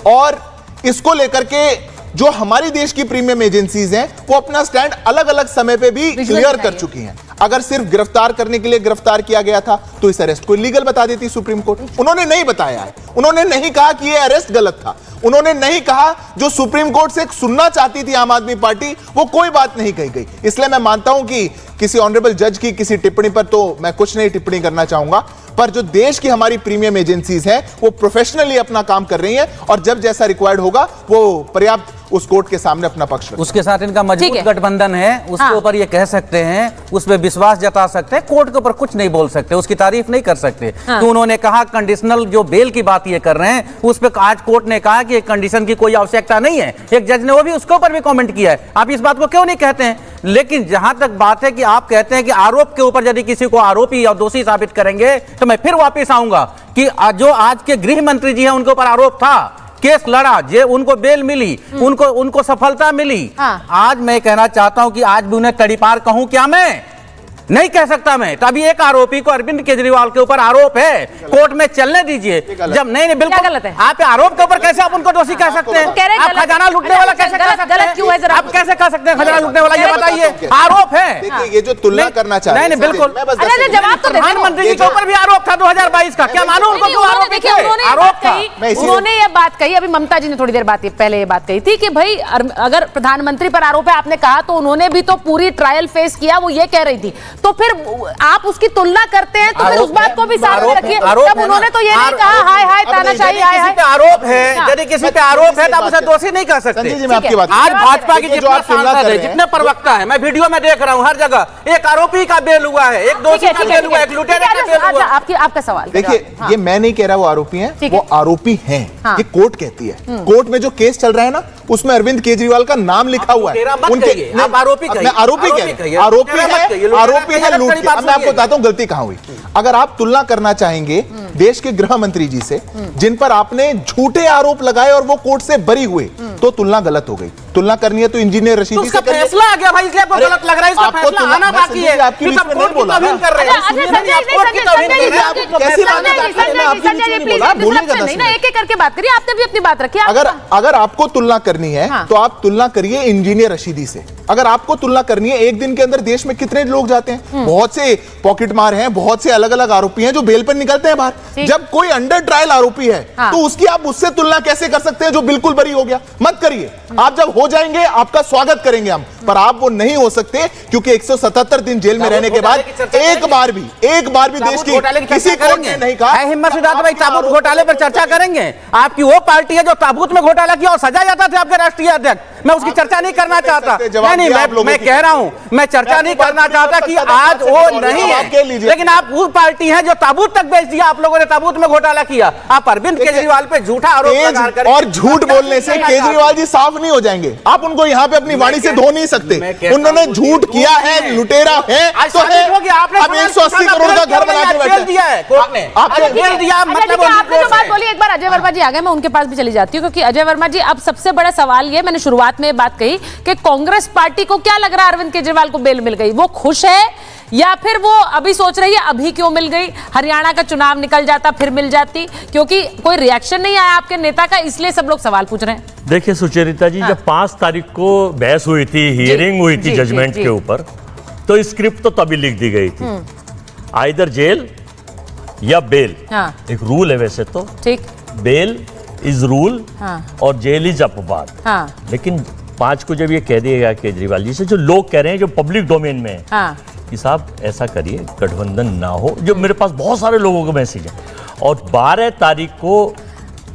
और इसको लेकर के जो हमारी देश की प्रीमियम एजेंसीज हैं, वो अपना स्टैंड अलग अलग समय पे भी क्लियर कर चुकी हैं। अगर सिर्फ गिरफ्तार करने के लिए गिरफ्तार किया गया था तो इस अरेस्ट को इलीगल बता देती सुप्रीम कोर्ट। उन्होंने नहीं बताया है, उन्होंने नहीं कहा कि यह अरेस्ट गलत था, उन्होंने नहीं कहा जो सुप्रीम कोर्ट से सुनना चाहती थी आम आदमी पार्टी, वो कोई बात नहीं कही गई। इसलिए मैं मानता हूं कि किसी ऑनरेबल जज की किसी टिप्पणी पर तो मैं कुछ नहीं टिप्पणी करना चाहूंगा, पर जो देश की हमारी प्रीमियम एजेंसीज हैं वो प्रोफेशनली अपना काम कर रही हैं और जब जैसा रिक्वायर्ड होगा वो पर्याप्त उस कोर्ट के सामने अपना पक्ष रखें। उसके साथ इनका मजबूत गठबंधन है, उसके ऊपर ये कह सकते हैं, उस पर विश्वास जता सकते हैं, कोर्ट के ऊपर कुछ नहीं बोल सकते, उसकी तारीफ नहीं कर सकते। तो उन्होंने कहा कंडीशनल जो बेल की बात ये कर रहे हैं, उस पर आज कोर्ट ने कहा कि कंडीशन की कोई आवश्यकता नहीं है। एक जज ने वो भी उसके ऊपर भी कमेंट किया है। आप इस बात को क्यों नहीं कहते हैं? लेकिन जहां तक बात है कि आप कहते हैं कि आरोप के ऊपर यदि किसी को आरोपी या दोषी साबित करेंगे तो मैं फिर वापिस आऊंगा कि जो आज के गृह मंत्री जी हैं उनके ऊपर आरोप था, केस लड़ा, जे उनको बेल मिली, उनको सफलता मिली। आज मैं कहना चाहता हूं कि आज भी उन्हें तड़ीपार कहूं क्या? मैं नहीं कह सकता मैं। तो अभी एक आरोपी को अरविंद केजरीवाल के ऊपर आरोप है, कोर्ट में चलने दीजिए। जब नहीं बिल्कुल गलत है। आप आरोप के ऊपर कैसे आप उनको दोषी कह सकते हैं? आप खजाना लूटने वाला कैसे कह सकते हैं? आप कैसे कह सकते हैं खजाना लूटने वाला? ये बताइए, आरोप है। देखिए ये जो तुलना करना चाह रहे हैं, नहीं बिल्कुल जवाब तो प्रधानमंत्री जी के ऊपर भी आरोप था 2022 का, क्या मानो उनको? आरोप था। उन्होंने ये बात कही, अभी ममता जी ने थोड़ी देर बाद पहले ये बात कही थी कि भाई अगर प्रधानमंत्री पर आरोप है, आपने कहा, तो उन्होंने भी तो पूरी ट्रायल फेस किया, वो ये कह रही थी। तो फिर आप उसकी तुलना करते हैं तो फिर उस बात को भी सामने रखिए। तब उन्होंने तो ये नहीं कहा हाय हाय तानाशाही हाय हाय। आरोप है, यदि किसी पे आरोप है तो आप उसे दोषी नहीं कह सकते। जी मैं आपकी बात, आज भाजपा की जितना सांसद है, जितने प्रवक्ता है, मैं वीडियो में देख रहा हूँ हर जगह। एक आरोपी का बेल हुआ है, एक दोषी का बेल हुआ है, एक लुटेरे का बेल हुआ है। आपका सवाल देखिए, ये मैं नहीं कह रहा वो आरोपी हैं, वो आरोपी हैं। ये कोर्ट कहती है। कोर्ट में जो केस चल रहा है ना, उसमें अरविंद केजरीवाल का नाम लिखा हुआ है। उनके आरोपी है, लूट के। मैं आपको बताता हूं गलती कहां हुई। अगर आप तुलना करना चाहेंगे देश के गृह मंत्री जी से, जिन पर आपने झूठे आरोप लगाए और वो कोर्ट से बरी हुए, तो तुलना गलत हो गई। तुलना करनी है तो इंजीनियर रशीदी से करिए। फैसला आ गया भाई, इसलिए आपको गलत लग रहा है। इसका फैसला आना बाकी है। आपकी बीच में नहीं बोला कर रहे हैं। कैसी बात है? मैं आपके बीच में नहीं बोला, बोलिएगा नहीं, एक-एक करके बात करिए। आपने भी अपनी बात रखी। अगर आपको तुलना करनी है तो आप तुलना करिए इंजीनियर रशीदी से। अगर आपको तुलना करनी है, एक दिन के अंदर देश में कितने लोग जाते हैं, बहुत से पॉकेट मार हैं, बहुत से अलग अलग आरोपी हैं जो बेल पर निकलते हैं बाहर। जब कोई अंडर ट्रायल आरोपी है तो उसकी आप उससे तुलना कैसे कर सकते हैं जो बिल्कुल बरी हो गया? मत करिए। आप जब हो जाएंगे आपका स्वागत करेंगे हम, पर आप वो नहीं हो सकते, क्योंकि 177 दिन जेल में रहने के बाद एक बार भी देश की किसी कोर्ट ने नहीं कहा। हिम्मत सिद्धार्थ भाई, ताबूत घोटाले पर चर्चा करेंगे? आपकी वो पार्टी है जो ताबूत में घोटाला किया और सजा जाता था आपके राष्ट्रीय अध्यक्ष। मैं उसकी चर्चा नहीं करना चाहता। नहीं, मैं कह रहा हूं, मैं चर्चा नहीं करना चाहता कि आज वो नहीं है, लेकिन आप वो पार्टी हैं जो ताबूत तक बेच दिया। आप लोगों ने ताबूत में घोटाला किया। आप अरविंद केजरीवाल पे झूठा आरोप लगाकर और झूठ बोलने से केजरीवाल जी साफ नहीं हो जाएंगे। आप उनको यहाँ पे अपनी वाणी से धो नहीं सकते। उन्होंने झूठ किया है, लुटेरा है, तो अब 180 करोड़ का घर बना के बैठे दिया है कोर्ट ने। आपने बेल दिया, मतलब आपने जो बात बोली, एक बार अजय वर्मा जी आ गए, मैं उनके पास भी चली जाती हूँ, क्योंकि अजय वर्मा जी, अब सबसे बड़ा सवाल ये, मैंने शुरुआत में बात कही कि कांग्रेस पार्टी को क्या लग रहा है अरविंद केजरीवाल को बेल मिल गई, वो खुश है या फिर वो अभी सोच रही है अभी क्यों मिल गई, हरियाणा का चुनाव निकल जाता फिर मिल जाती? क्योंकि कोई रिएक्शन नहीं आया आपके नेता का, इसलिए सब लोग सवाल पूछ रहे हैं। देखिए सुचरिता जी, जब 5 तारीख को बहस हुई थी, हियरिंग हुई थी जजमेंट के ऊपर, तो स्क्रिप्ट तो तभी लिख दी गई थी, आइदर जेल या बेल। एक रूल है वैसे तो, ठीक, बेल इज रूल और जेल इज अपवाद। लेकिन 5 को जब ये कह दिया गया केजरीवाल जी से, जो लोग कह रहे हैं, जो पब्लिक डोमेन में है, कि साहब ऐसा करिए, गठबंधन ना हो, जो मेरे पास बहुत सारे लोगों का मैसेज है, और 12 तारीख को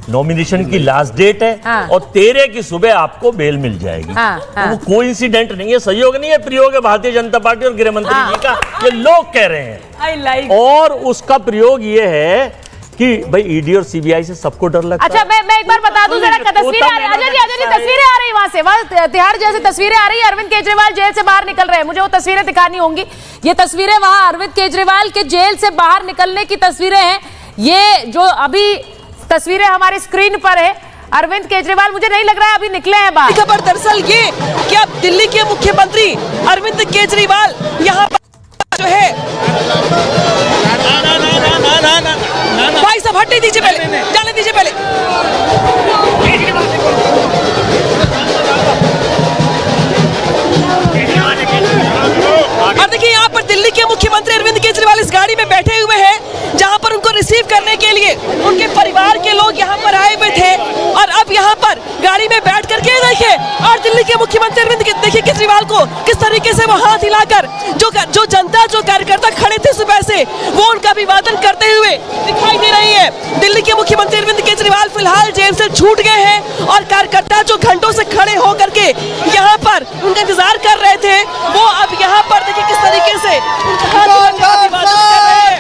नॉमिनेशन की लास्ट डेट है, और 13 की सुबह आपको बेल मिल जाएगी। तो वो कोइंसिडेंट नहीं है, संयोग नहीं है, प्रयोग है भारतीय जनता पार्टी और गृह मंत्री जी का, ये लोग कह रहे हैं। और उसका प्रयोग ये है कि भाई ईडी और सीबीआई से सबको डर लगता है। अच्छा, मैं एक बार बता दूं, जरा तस्वीरें आ रही है, अजय जी तस्वीरें आ रही वहां से, वहां तिहाड़ जेल से तस्वीरें आ रही है, अरविंद केजरीवाल जेल से बाहर निकल रहे हैं, मुझे वो तस्वीरें दिखानी होंगी। ये तस्वीरें वहां अरविंद केजरीवाल के जेल से बाहर निकलने की तस्वीरें हैं। ये जो अभी तस्वीरें हमारी स्क्रीन पर है, अरविंद केजरीवाल मुझे नहीं लग रहा है अभी निकले हैं बाहर। खबर दरअसल ये कि अब दिल्ली के मुख्यमंत्री अरविंद केजरीवाल यहाँ पर जो है, भाई साहब हटने दीजिए, पहले जाने दीजिए पहले। और देखिए यहाँ पर दिल्ली के मुख्यमंत्री अरविंद केजरीवाल इस गाड़ी में बैठे हुए हैं, जहाँ पर उनको रिसीव करने के लिए उनके परिवार के लोग यहाँ पर आए हुए थे, और अब यहाँ पर गाड़ी में बैठ करके देखिए, और दिल्ली के मुख्यमंत्री अरविंद देखिए केजरीवाल को किस तरीके से वो हाथ हिलाकर जो जनता, जो कार्यकर्ता खड़े थे सुबह से, वो उनका अभिवादन करते हुए दिखाई दे रही है। दिल्ली के मुख्यमंत्री अरविंद केजरीवाल फिलहाल जेल से छूट गए हैं, और कार्यकर्ता जो घंटों से खड़े होकर के यहाँ पर उनका इंतजार कर रहे थे, वो अब यहाँ पर देखिए किस तरीके से उनका अभिवादन कर रहे हैं।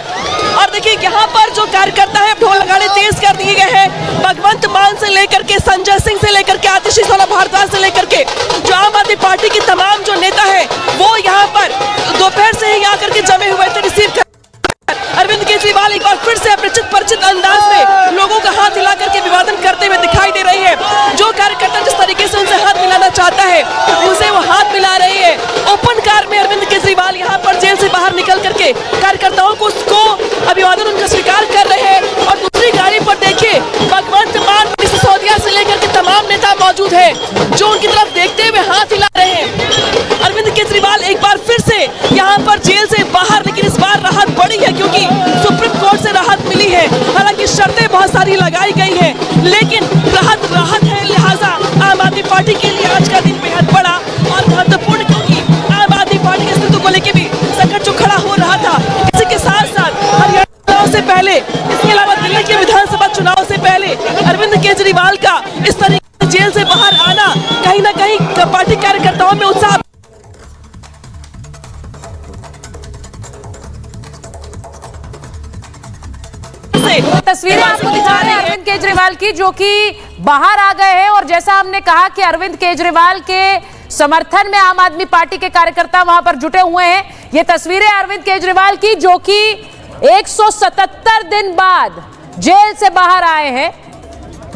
और देखिए यहाँ पर जो कार्यकर्ता है, ढोल नगाड़े तेज कर दिए गए हैं। भगवंत मान से लेकर के संजय सिंह से लेकर के आतिशी सोना भारद्वाज से लेकर के जो आम आदमी पार्टी की तमाम जो नेता है, वो यहाँ पर दोपहर से ही आकर के जमे हुए थे रिसीव कर। अरविंद केजरीवाल एक बार फिर से परिचित अंदाज में लोगों का हाथ हिला करके अभिवादन करते हुए दिखाई दे रही है। जो कार्यकर्ता जिस तरीके से उनसे हाथ मिलाना चाहता है, उनसे वो हाथ मिला रही है। ओपन कार में अरविंद केजरीवाल यहाँ पर जेल से बाहर निकल करके कार्यकर्ताओं को उसको अभिवादन उनका स्वीकार कर रहे हैं। और दूसरी गाड़ी पर देखिए भगवंत मान सिसोदिया से लेकर के तमाम नेता मौजूद है, जो उनकी तरफ देखते हुए हाथ हिला रहे हैं। अरविंद केजरीवाल एक बार फिर से यहाँ पर जेल से बाहर, लेकिन इस बार राहत बड़ी है क्योंकि सुप्रीम कोर्ट से राहत मिली है। हालांकि शर्तें बहुत सारी लगाई गई हैं, लेकिन राहत है, लिहाजा आम आदमी पार्टी के लिए आज का दिन बेहद बड़ा और महत्वपूर्ण, क्योंकि आम आदमी पार्टी के अस्तित्व को लेकर भी संकट जो खड़ा हो रहा था। इसी के साथ साथ हरियाणा चुनाव से पहले, इसके अलावा दिल्ली के विधानसभा चुनाव से पहले अरविंद केजरीवाल का इस तरीके से जेल से बाहर आना कहीं ना कहीं पार्टी कार्यकर्ताओं में उत्साह लिए। तस्वीरें आपको दिखा रहे हैं अरविंद केजरीवाल की, जो कि बाहर आ गए हैं। और जैसा हमने कहा कि अरविंद केजरीवाल के समर्थन में आम आदमी पार्टी के कार्यकर्ता वहां पर जुटे हुए हैं। ये तस्वीरें अरविंद केजरीवाल की, जो कि 177 दिन बाद जेल से बाहर आए हैं,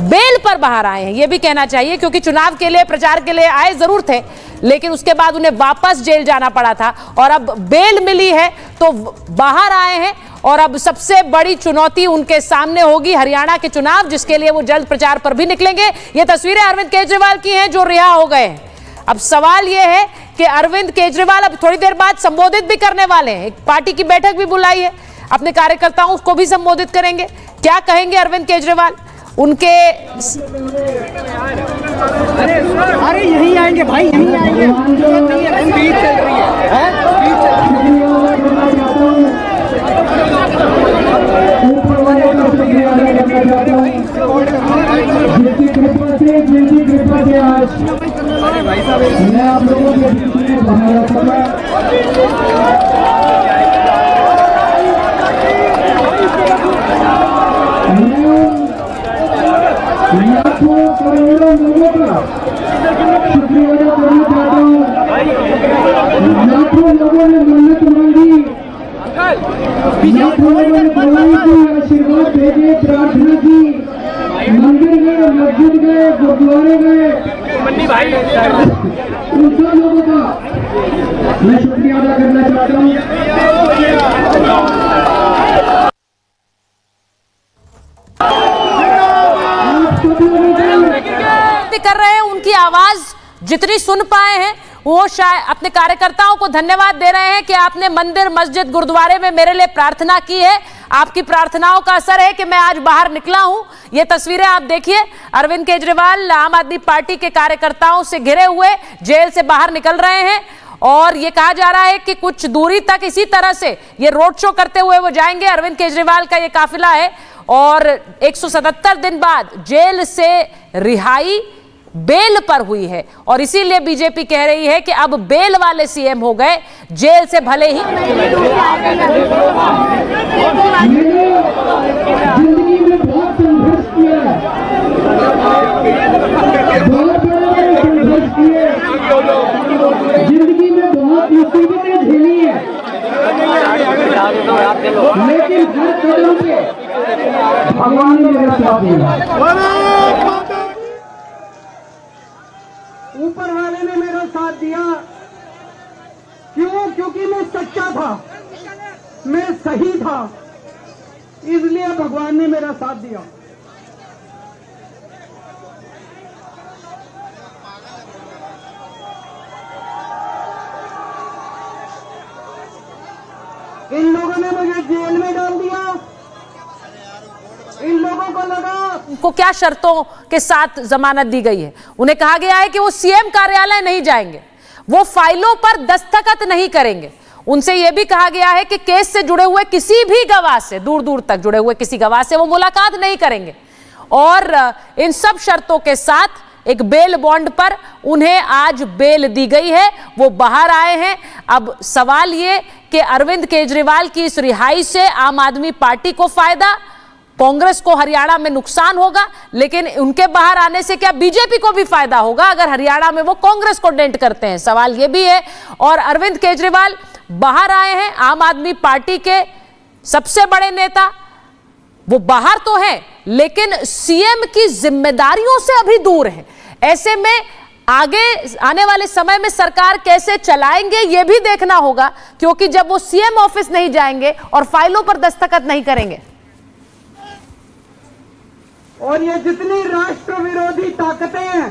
बेल पर बाहर आए हैं, ये भी कहना चाहिए, क्योंकि चुनाव के लिए, प्रचार के लिए आए जरूर थे, लेकिन उसके बाद उन्हें वापस जेल जाना पड़ा था और अब बेल मिली है तो बाहर आए हैं। और अब सबसे बड़ी चुनौती उनके सामने होगी हरियाणा के चुनाव, जिसके लिए वो जल्द प्रचार पर भी निकलेंगे। ये तस्वीरें अरविंद केजरीवाल की हैं जो रिहा हो गए हैं। अब सवाल यह है कि अरविंद केजरीवाल अब थोड़ी देर बाद संबोधित भी करने वाले हैं, एक पार्टी की बैठक भी बुलाई है, अपने कार्यकर्ताओं को भी संबोधित करेंगे। क्या कहेंगे अरविंद केजरीवाल? उनके अरे यहीं आएंगे भाई, यहीं आएंगे। स्पीच चल रही है, स्पीच चल रही मैं आप लोगों लाखों करोड़ों लोगों का शुक्रिया अदा करना चाहता हूँ। लाखों लोगों ने मन्नत मांगी, लाखों लोगों ने दुआएं की, आशीर्वाद भेजे, प्रार्थना की, मंदिर गए, मस्जिद गए, गुरुद्वारे गए, उन सब लोगों का मैं शुक्रिया अदा करना चाहता हूँ। कर रहे हैं, उनकी आवाज जितनी सुन पाए हैं वो शायद अपने कार्यकर्ताओं को धन्यवाद दे रहे हैं कि आपने मंदिर, मस्जिद, गुरुद्वारे में मेरे लिए प्रार्थना की है, आपकी प्रार्थनाओं का असर है कि मैं आज बाहर निकला हूं। ये तस्वीरें आप देखिए, अरविंद केजरीवाल आम आदमी पार्टी के कार्यकर्ताओं से घिरे हुए जेल से बाहर निकल रहे हैं और ये कहा जा रहा है कि कुछ दूरी तक इसी तरह से ये रोड शो करते हुए वो जाएंगे। अरविंद केजरीवाल का ये काफिला है और 177 दिन बाद जेल से रिहाई बेल पर हुई है और इसीलिए बीजेपी कह रही है कि अब बेल वाले सीएम हो गए, जेल से भले ही। जिंदगी में बहुत संघर्ष किया है, बहुत बड़े संघर्ष किए, जिंदगी में बहुत मुसीबतें झेली है, लेकिन हर कदम पे भगवान ने मेरा साथ दिया, ऊपर वाले ने मेरा साथ दिया। क्यों? क्योंकि मैं सच्चा था, मैं सही था, इसलिए भगवान ने मेरा साथ दिया। इन लोगों ने मुझे जेल में डाल दिया, इन लोगों को लगा। उनको क्या शर्तों के साथ जमानत दी गई है? उन्हें कहा गया है कि वो सीएम कार्यालय नहीं जाएंगे, वो फाइलों पर दस्तखत नहीं करेंगे। उनसे यह भी कहा गया है कि केस से जुड़े हुए किसी भी गवाह से, दूर दूर तक जुड़े हुए किसी गवाह से वो मुलाकात नहीं करेंगे। और इन सब शर्तों के साथ एक बेल बॉन्ड पर उन्हें आज बेल दी गई है, वो बाहर आए हैं। अब सवाल ये कि अरविंद केजरीवाल की इस रिहाई से आम आदमी पार्टी को फायदा, कांग्रेस को हरियाणा में नुकसान होगा, लेकिन उनके बाहर आने से क्या बीजेपी को भी फायदा होगा अगर हरियाणा में वो कांग्रेस को डेंट करते हैं? सवाल ये भी है। और अरविंद केजरीवाल बाहर आए हैं, आम आदमी पार्टी के सबसे बड़े नेता, वो बाहर तो हैं लेकिन सीएम की जिम्मेदारियों से अभी दूर हैं। ऐसे में आगे आने वाले समय में सरकार कैसे चलाएंगे ये भी देखना होगा, क्योंकि जब वो सीएम ऑफिस नहीं जाएंगे और फाइलों पर दस्तखत नहीं करेंगे। और ये जितनी राष्ट्र विरोधी ताकतें हैं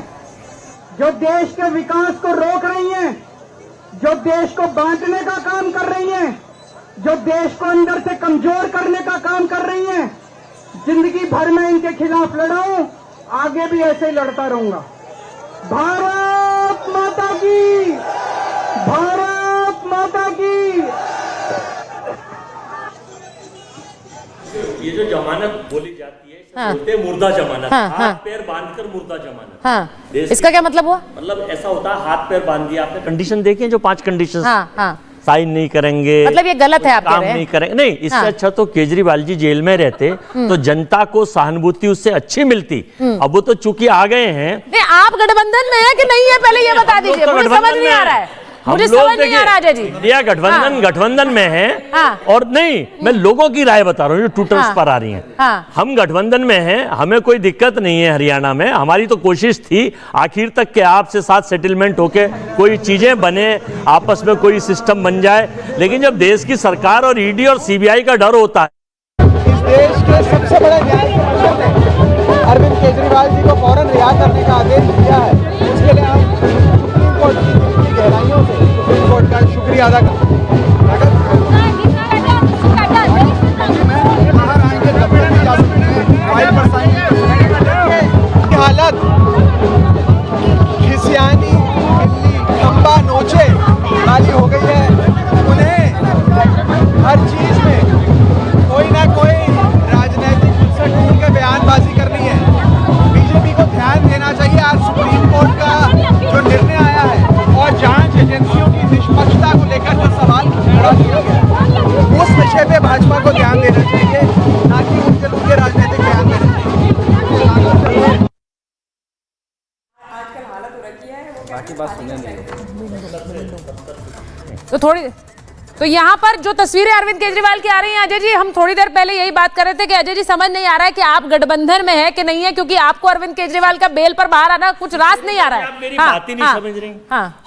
जो देश के विकास को रोक रही हैं, जो देश को बांटने का काम कर रही हैं, जो देश को अंदर से कमजोर करने का काम कर रही हैं, जिंदगी भर में इनके खिलाफ लड़ा हूं, आगे भी ऐसे ही लड़ता रहूंगा। भारत माता की, भारत माता की। ये जो जमानत बोली जाती है, बोलते हैं मुर्दा जमानत, हाथ पैर बांधकर मुर्दा जमानत। हाँ, इसका क्या मतलब हुआ? मतलब ऐसा होता है, हाथ पैर बांध दिया आपने, कंडीशन देखिए जो 5 कंडीशन, साइन नहीं करेंगे, मतलब ये गलत है आप काम नहीं करेंगे। नहीं, इससे अच्छा तो केजरीवाल जी जेल में रहते तो जनता को सहानुभूति उससे अच्छी मिलती। अब वो तो चूंकि आ गए हैं। नहीं, आप गठबंधन में है कि नहीं है, पहले ये बता दीजिए, मुझे समझ नहीं आ रहा है। मुझे समझ नहीं आ रहा अजय जी। इंडिया गठबंधन में है। और नहीं, मैं लोगों की राय बता रहा हूँ जो ट्विटर्स पर आ रही हैं। हम गठबंधन में हैं, हमें कोई दिक्कत नहीं है हरियाणा में। हमारी तो कोशिश थी आखिर तक के आपसे साथ सेटलमेंट होके कोई चीजें बने, आपस में कोई सिस्टम बन जाए। लेकिन जब देश की सरकार और ईडी और सीबीआई का डर होता है। इस देश के सबसे बड़े न्यायाधीश ने अरविंद केजरीवाल जी को फौरन रिहा करने का आदेश दिया है। उसके लिए हम सुप्रीम कोर्ट की गहराइयों से सुप्रीम कोर्ट का शुक्रिया अदा करते हैं। हालत खिसियानी, दिल्ली, खंबा नोचे वाली हो गई है। उन्हें हर चीज में कोई ना कोई राजनीतिक उल्सट ढूंढ के बयानबाजी करनी है। बीजेपी को ध्यान देना चाहिए आज सुप्रीम कोर्ट का जो निर्णय आया है और जांच एजेंसियों की निष्पक्षता को लेकर जो सवाल खड़ा किया गया, उस विषय पे भाजपा को ध्यान देना चाहिए, ना कि उनके राजनीतिक बयान देना चाहिए। बाकी बात सुनेंगे तो यहाँ पर जो तस्वीरें अरविंद केजरीवाल की आ रही हैं अजय जी, हम थोड़ी देर पहले यही बात कर रहे थे कि अजय जी समझ नहीं आ रहा है कि आप गठबंधन में है कि नहीं है, क्योंकि आपको अरविंद केजरीवाल का बेल पर बाहर आना कुछ रास नहीं आ रहा है। मेरी बात ही नहीं समझ रही।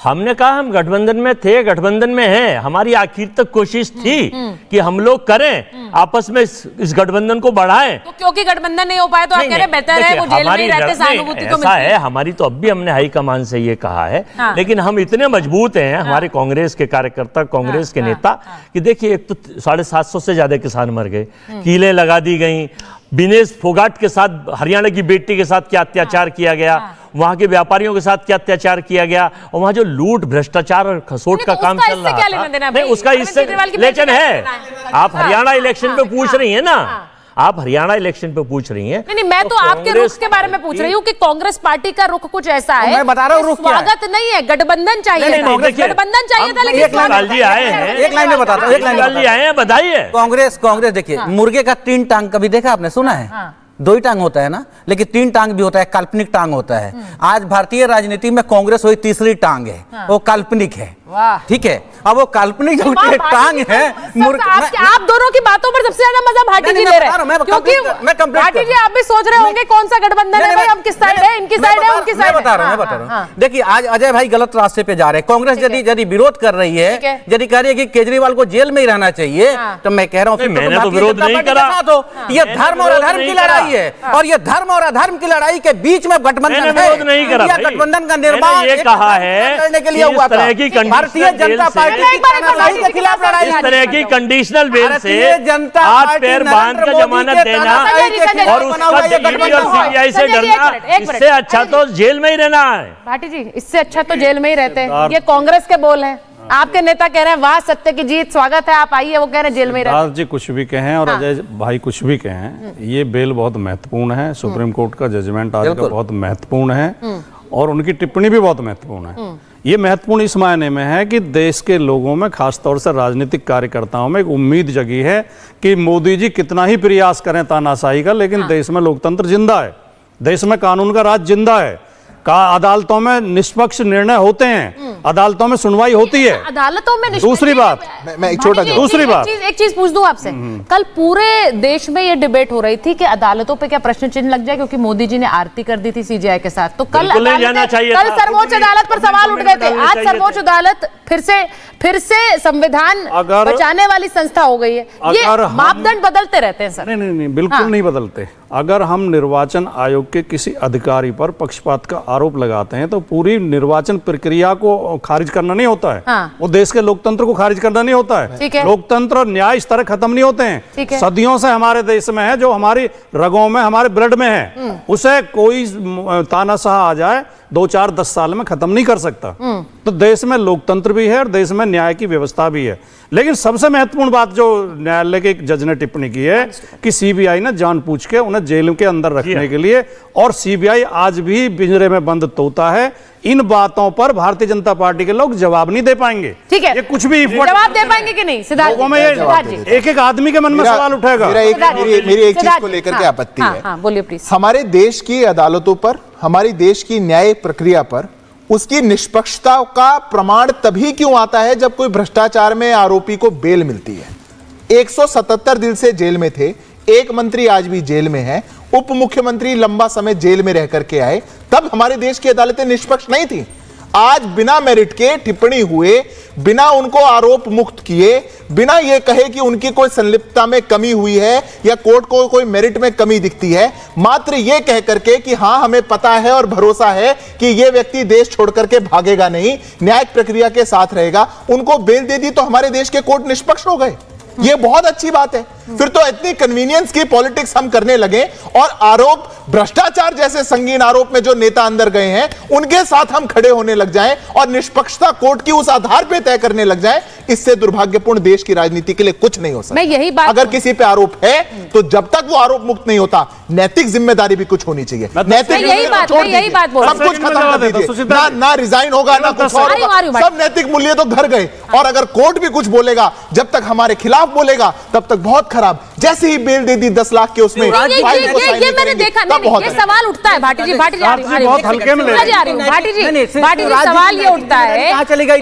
हमने कहा हम गठबंधन में थे, गठबंधन में हैं। हमारी आखिर तक कोशिश थी कि हम लोग करें, आपस में इस गठबंधन को बढ़ाएं। तो क्योंकि गठबंधन नहीं हो पाए तो आप कह रहे बेहतर है वो जेल में ही रहते, सहानुभूति तो मिलती है। हमारी तो अब भी हमने हाईकमान से ये कहा है, लेकिन हम इतने मजबूत हैं, हमारे कांग्रेस के कार्यकर्ता, कांग्रेस के नेता, कि देखिए एक तो 750 से ज्यादा किसान मर गए, कीलें लगा दी गई, विनेश फोगाट के साथ हरियाणा की बेटी के साथ क्या अत्याचार किया गया, वहां के व्यापारियों के साथ क्या अत्याचार किया गया, और वहां जो लूट भ्रष्टाचार और खसोट का काम चल रहा था। नहीं, उसका इससे लेकिन है। आप हरियाणा इलेक्शन पे पूछ रही है ना, आप हरियाणा इलेक्शन पे पूछ रही हैं। नहीं, मैं तो आपके रुख के बारे में पूछ रही हूँ कि कांग्रेस पार्टी का रुख कुछ ऐसा है। मैं बता रहा हूँ रुख क्या है। स्वागत नहीं है, गठबंधन चाहिए था, गठबंधन चाहिए था, लेकिन लाल जी आए हैं, एक लाइन में बताता हूँ, एक लाइन लाल जी आए हैं, बधाई है। कांग्रेस देखिए, मुर्गे का 3 टांग कभी देखा आपने, सुना है? 2 ही टांग होता है ना, लेकिन 3 टांग भी होता है, काल्पनिक टांग होता है। आज भारतीय राजनीति में कांग्रेस वही तीसरी टांग है, वो काल्पनिक है। ठीक है, अब वो काल्पनिक जो टांग है, आप दोनों की बातों पर सबसे ज्यादा मजा भाटी जी ले रहे हैं, क्योंकि भाटी जी आप भी सोच रहे होंगे कौन सा गठबंधन है भाई, हम किस साइड है, इनकी साइड है, उनकी साइड है। मैं बता रहा हूँ। देखिए आज अजय भाई गलत रास्ते पे जा रहे हैं। कांग्रेस यदि विरोध कर रही है, यदि कह रही है कि केजरीवाल को जेल में ही रहना चाहिए, तो मैं कह रहा हूँ मैंने तो विरोध नहीं करा। ये धर्म और अधर्म की लड़ाई है, और ये धर्म और अधर्म की लड़ाई के बीच में गठबंधन नहीं करा। गठबंधन का निर्माण ये कहा है करने के लिए हुआ था। भारतीय जनता पार्टी के खिलाफ लड़ाई, इस तरह की कंडीशनल बेल से हाथ पैर बांध कर जमानत देना और उसका ईडी और सीबीआई से डरना, इससे अच्छा तो जेल में ही रहना है। भाटी जी, इससे अच्छा तो जेल में ही रहते हैं। ये कांग्रेस के बोल हैं, आपके नेता कह रहे हैं वाह सत्य की जीत, स्वागत है, आप आइए, वो कह रहे हैं जेल में ही रहते। जी कुछ भी कहें और अजय भाई कुछ भी कहें, ये बेल बहुत महत्वपूर्ण है। सुप्रीम कोर्ट का जजमेंट आज का बहुत महत्वपूर्ण है और उनकी टिप्पणी भी बहुत महत्वपूर्ण है। ये महत्वपूर्ण इस मायने में है कि देश के लोगों में, खासतौर से राजनीतिक कार्यकर्ताओं में एक उम्मीद जगी है कि मोदी जी कितना ही प्रयास करें तानाशाही का, लेकिन देश में लोकतंत्र जिंदा है, देश में कानून का राज जिंदा है, अदालतों में निष्पक्ष निर्णय होते हैं, अदालतों में सुनवाई होती है, अदालतों में। दूसरी बात, मैं एक छोटा दूसरी बात, एक चीज पूछ दूं आपसे, कल पूरे देश में ये डिबेट हो रही थी कि अदालतों पे क्या प्रश्न चिन्ह लग जाए, क्योंकि मोदी जी ने आरती कर दी थी सीजीआई के साथ, तो कल सर्वोच्च अदालत पर सवाल उठ गए थे। आज सर्वोच्च अदालत फिर से संविधान बचाने वाली संस्था हो गई है। ये मापदंड बदलते रहते हैं सर। नहीं, बिल्कुल नहीं बदलते। अगर हम निर्वाचन आयोग के किसी अधिकारी पर पक्षपात का आरोप लगाते हैं तो पूरी निर्वाचन प्रक्रिया को खारिज करना नहीं होता है। वो देश के लोकतंत्र को खारिज करना नहीं होता है। लोकतंत्र और न्याय इस तरह खत्म नहीं होते हैं। सदियों से हमारे देश में है, जो हमारी रगों में, हमारे ब्लड में है, उसे कोई तानाशाह आ जाए 2, 4, 10 साल में खत्म नहीं कर सकता। तो देश में लोकतंत्र भी है और देश में न्याय की व्यवस्था भी है। लेकिन सबसे महत्वपूर्ण बात जो न्यायालय के एक जज ने टिप्पणी की है कि सीबीआई ने जानबूझ के उन्हें जेल के अंदर रखने के लिए, और सीबीआई आज भी पिंजरे में बंद तोता है, इन बातों पर भारतीय जनता पार्टी के लोग जवाब नहीं दे पाएंगे। ठीक है, ये कुछ भी जवाब दे पाएंगे कि नहीं सिद्धार्थ लोगों में एक एक आदमी के मन में सवाल उठेगा। मेरी एक चीज को लेकर के आपत्ति है। हाँ, बोलिए प्लीज। हमारे देश की अदालतों पर, हमारी देश की न्याय प्रक्रिया पर उसकी निष्पक्षता का प्रमाण तभी क्यों आता है जब कोई भ्रष्टाचार में आरोपी को बेल मिलती है। 177 दिन से जेल में थे, एक मंत्री आज भी जेल में है, उप मुख्यमंत्री लंबा समय जेल में रह करके आए, तब हमारे देश की अदालतें निष्पक्ष नहीं थी। आज बिना मेरिट के टिप्पणी हुए, बिना उनको आरोप मुक्त किए, बिना ये कहे कि उनकी कोई संलिप्तता में कमी हुई है या कोर्ट को कोई मेरिट में कमी दिखती है, मात्र ये कह करके कि हां हमें पता है और भरोसा है कि ये व्यक्ति देश छोड़ करके भागेगा नहीं, न्यायिक प्रक्रिया के साथ रहेगा, उनको बेल दे दी तो हमारे देश के कोर्ट निष्पक्ष हो गए। ये बहुत अच्छी बात है। फिर तो इतनी कन्वीनियंस की पॉलिटिक्स हम करने लगे और आरोप, भ्रष्टाचार जैसे संगीन आरोप में जो नेता अंदर गए हैं उनके साथ हम खड़े होने लग जाएं और निष्पक्षता कोर्ट की उस आधार पे तय करने लग जाएं। इससे दुर्भाग्यपूर्ण देश की राजनीति के लिए कुछ नहीं हो सकता। मैं यही बात, अगर किसी पे आरोप है तो जब तक वो आरोप मुक्त नहीं होता, नैतिक जिम्मेदारी भी कुछ होनी चाहिए। नैतिक यही बात सब कुछ खत्म कर दीजिए, ना रिजाइन होगा ना कुछ और, सब नैतिक मूल्य तो घर गए। और अगर कोर्ट भी कुछ बोलेगा, जब तक हमारे खिलाफ बोलेगा तब तक बहुत खराब। जैसे ही बेल दे दी 10 लाख के उसमें, ये मैंने देखा नहीं, ये सवाल उठता है। भाटी जी बहुत हल्के में भाटी जी सवाल ये उठता है।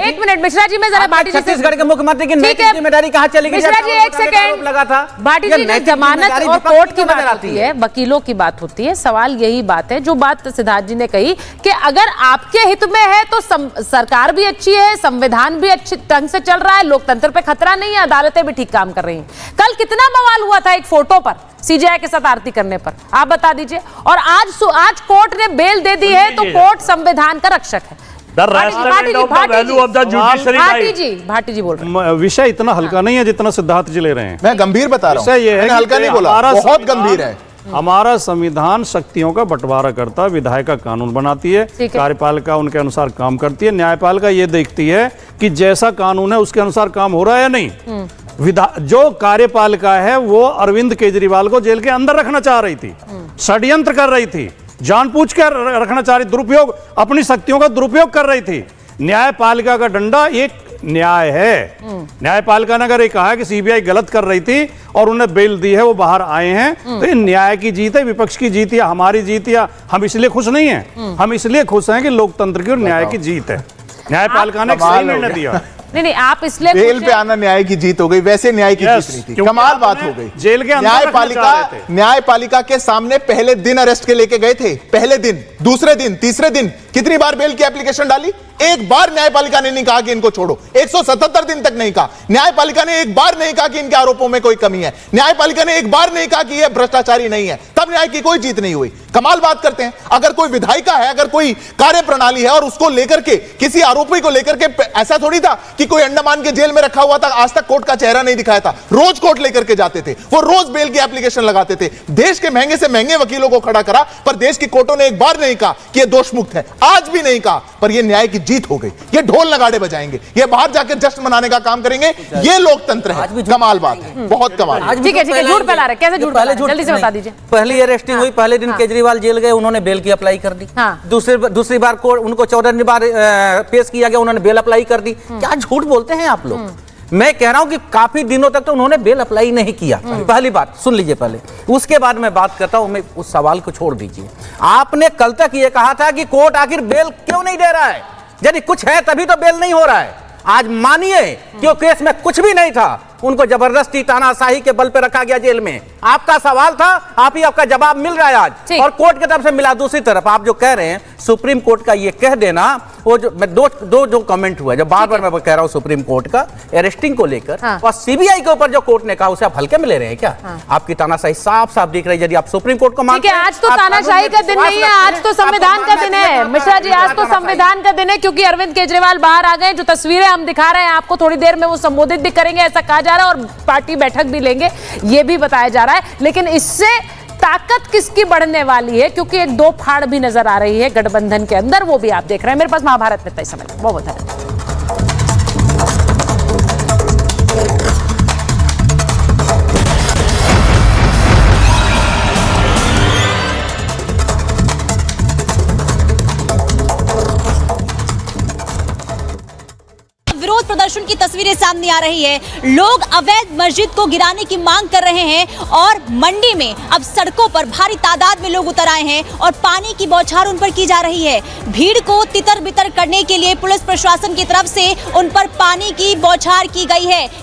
एक मिनट मिश्रा जी, मैं जरा भाटी जी, छत्तीसगढ़ के मुख्यमंत्री की नैतिक जिम्मेदारी कहाँ चली गई? मिश्रा जी एक सेकंड लगा था। भाटी जी, जमानत और कोर्ट की बात आती है, वकीलों की बात होती है। सवाल यही बात है जो बात सिद्धार्थ जी ने कही कि अगर आपके हित में है तो सरकार भी अच्छी है, संविधान भी अच्छे ढंग से चल रहा है, लोकतंत्र पे खतरा नहीं है, अदालतें भी ठीक काम कर रही हैं। कल कितना बवाल हुआ था एक फोटो पर, सीजीआई के साथ आरती करने पर, आप बता दीजिए। और आज कोर्ट ने बेल दे दी है तो कोर्ट संविधान का रक्षक है। भाटी जी बोल रहे हैं। विषय इतना हल्का नहीं है जितना सिद्धार्थ जी ले रहे हैं। मैं गंभीर बता रहा हूं, विषय ये है, हल्का नहीं बोला, बहुत गंभीर है। हमारा संविधान शक्तियों का बंटवारा करता है, विधायिका कानून बनाती है, कार्यपालिका उनके अनुसार काम करती है, न्यायपालिका ये देखती है कि जैसा कानून है उसके अनुसार काम हो रहा है या नहीं। जो कार्यपालिका है वो अरविंद केजरीवाल को जेल के अंदर रखना चाह रही थी, षड्यंत्र कर रही थी, जानबूझकर रखना चाह रही, दुरुपयोग, अपनी शक्तियों का दुरुपयोग कर रही थी। न्यायपालिका का डंडा एक न्याय है। न्यायपालिका ने अगर ये कहा कि सीबीआई गलत कर रही थी और उन्हें बेल दी है, वो बाहर आए हैं, तो ये न्याय की जीत है, विपक्ष की जीत या हमारी जीत, या हम इसलिए खुश नहीं हैं। हम इसलिए खुश हैं कि लोकतंत्र की और न्याय की जीत है। न्यायपालिका ने सही निर्णय दिया। नहीं, आप इसलिए जेल पे आना न्याय की जीत हो गई, वैसे न्याय की जीत नहीं थी। कमाल बात हो गई। जेल के अंदर न्यायपालिका के सामने पहले दिन अरेस्ट के लेके गए थे, पहले दिन, दूसरे दिन, तीसरे दिन, कितनी बार बेल की एप्लीकेशन डाली? एक बार न्यायपालिका ने नहीं कहा कि इनको छोड़ो। 177 दिन तक नहीं कहा। न्यायपालिका ने एक बार नहीं कहा कि इनके आरोपों में कोई कमी है। न्यायपालिका ने एक बार नहीं कहा कि यह भ्रष्टाचारी नहीं है। तब न्याय की कोई जीत नहीं हुई। कमाल बात करते हैं। अगर कोई विधायिका है, अगर कोई कार्य प्रणाली है और उसको लेकर के, किसी आरोपी को लेकर के, ऐसा थोड़ी था कि कोई अंडमान के जेल में रखा हुआ था, आज तक कोर्ट का चेहरा नहीं दिखाया था, रोज कोर्ट लेकर के जाते थे, वो रोज बेल की एप्लीकेशन लगाते थे, देश के महंगे से महंगे वकीलों को खड़ा करा, पर देश की कोर्टों ने एक बार नहीं कहा कि यह दोष मुक्त है, आज भी नहीं कहा, पर यह न्याय की जीत हो गई। ये ढोल नगाड़े बजाएंगे, ये बाहर जाकर जश्न मनाने का काम करेंगे, ये लोकतंत्र है। कमाल बात है, बहुत कमाल। ठीक है, झूठ फैला रहे, कैसे झूठ फैला रहे, जल्दी से बता दीजिए। पहली अरेस्टिंग हुई, पहले दिन केजरीवाल जेल गए, उन्होंने बेल की अप्लाई कर दी। दूसरी बार उनको 14 बार पेश किया गया, उन्होंने बेल अप्लाई कर दी। क्या झूठ बोलते हैं आप लोग। मैं कह रहा हूं कि काफी दिनों तक तो उन्होंने बेल अप्लाई नहीं किया। पहली बात सुन लीजिए पहले, उसके बाद मैं बात करता हूं। मैं उस सवाल को छोड़ दीजिए। आपने कल तक ये कहा था कि कोर्ट आखिर बेल क्यों नहीं दे रहा है, यदि कुछ है तभी तो बेल नहीं हो रहा है। आज मानिए कि वो केस में कुछ भी नहीं था, उनको जबरदस्ती तानाशाही के बल पे रखा गया जेल में। आपका सवाल था, आप ही आपका जवाब मिल रहा है आज, और कोर्ट की तरफ से मिला। दूसरी तरफ आप जो कह रहे हैं सुप्रीम कोर्ट का ये कह देना, वो जो मैं दो कमेंट हुआ, जब बार बार मैं कह रहा हूं सुप्रीम कोर्ट का अरेस्टिंग को लेकर और सीबीआई के ऊपर जो कोर्ट ने कहा, उसे आप हल्के में ले रहे हैं क्या? आपकी तानाशाही साफ साफ दिख रही है। यदि आप सुप्रीम कोर्ट को मानते हैं, आज तो तानाशाही का दिन नहीं है, आज तो संविधान का दिन है मिश्रा जी, आज तो संविधान का दिन है, क्योंकि अरविंद केजरीवाल बाहर आ गए। जो तस्वीरें हम दिखा रहे हैं आपको, थोड़ी देर में वो संबोधित भी करेंगे, ऐसा कहा जा रहा है, और पार्टी बैठक भी लेंगे, ये भी बताया जा रहा है। लेकिन इससे ताकत किसकी बढ़ने वाली है, क्योंकि एक दो फाड़ भी नजर आ रही है गठबंधन के अंदर, वो भी आप देख रहे हैं। मेरे पास महाभारत में तय समय, बहुत धन्यवाद। तस्वीरें सामने आ रही है। लोग अवैध मस्जिद को गिराने की मांग कर रहे हैं और मंडी में अब सड़कों पर भारी तादाद में लोग उतर आए हैं और पानी की बौछार उन पर की जा रही है। भीड़ को तितर बितर करने के लिए पुलिस प्रशासन की तरफ से उन पर पानी की बौछार की गई है।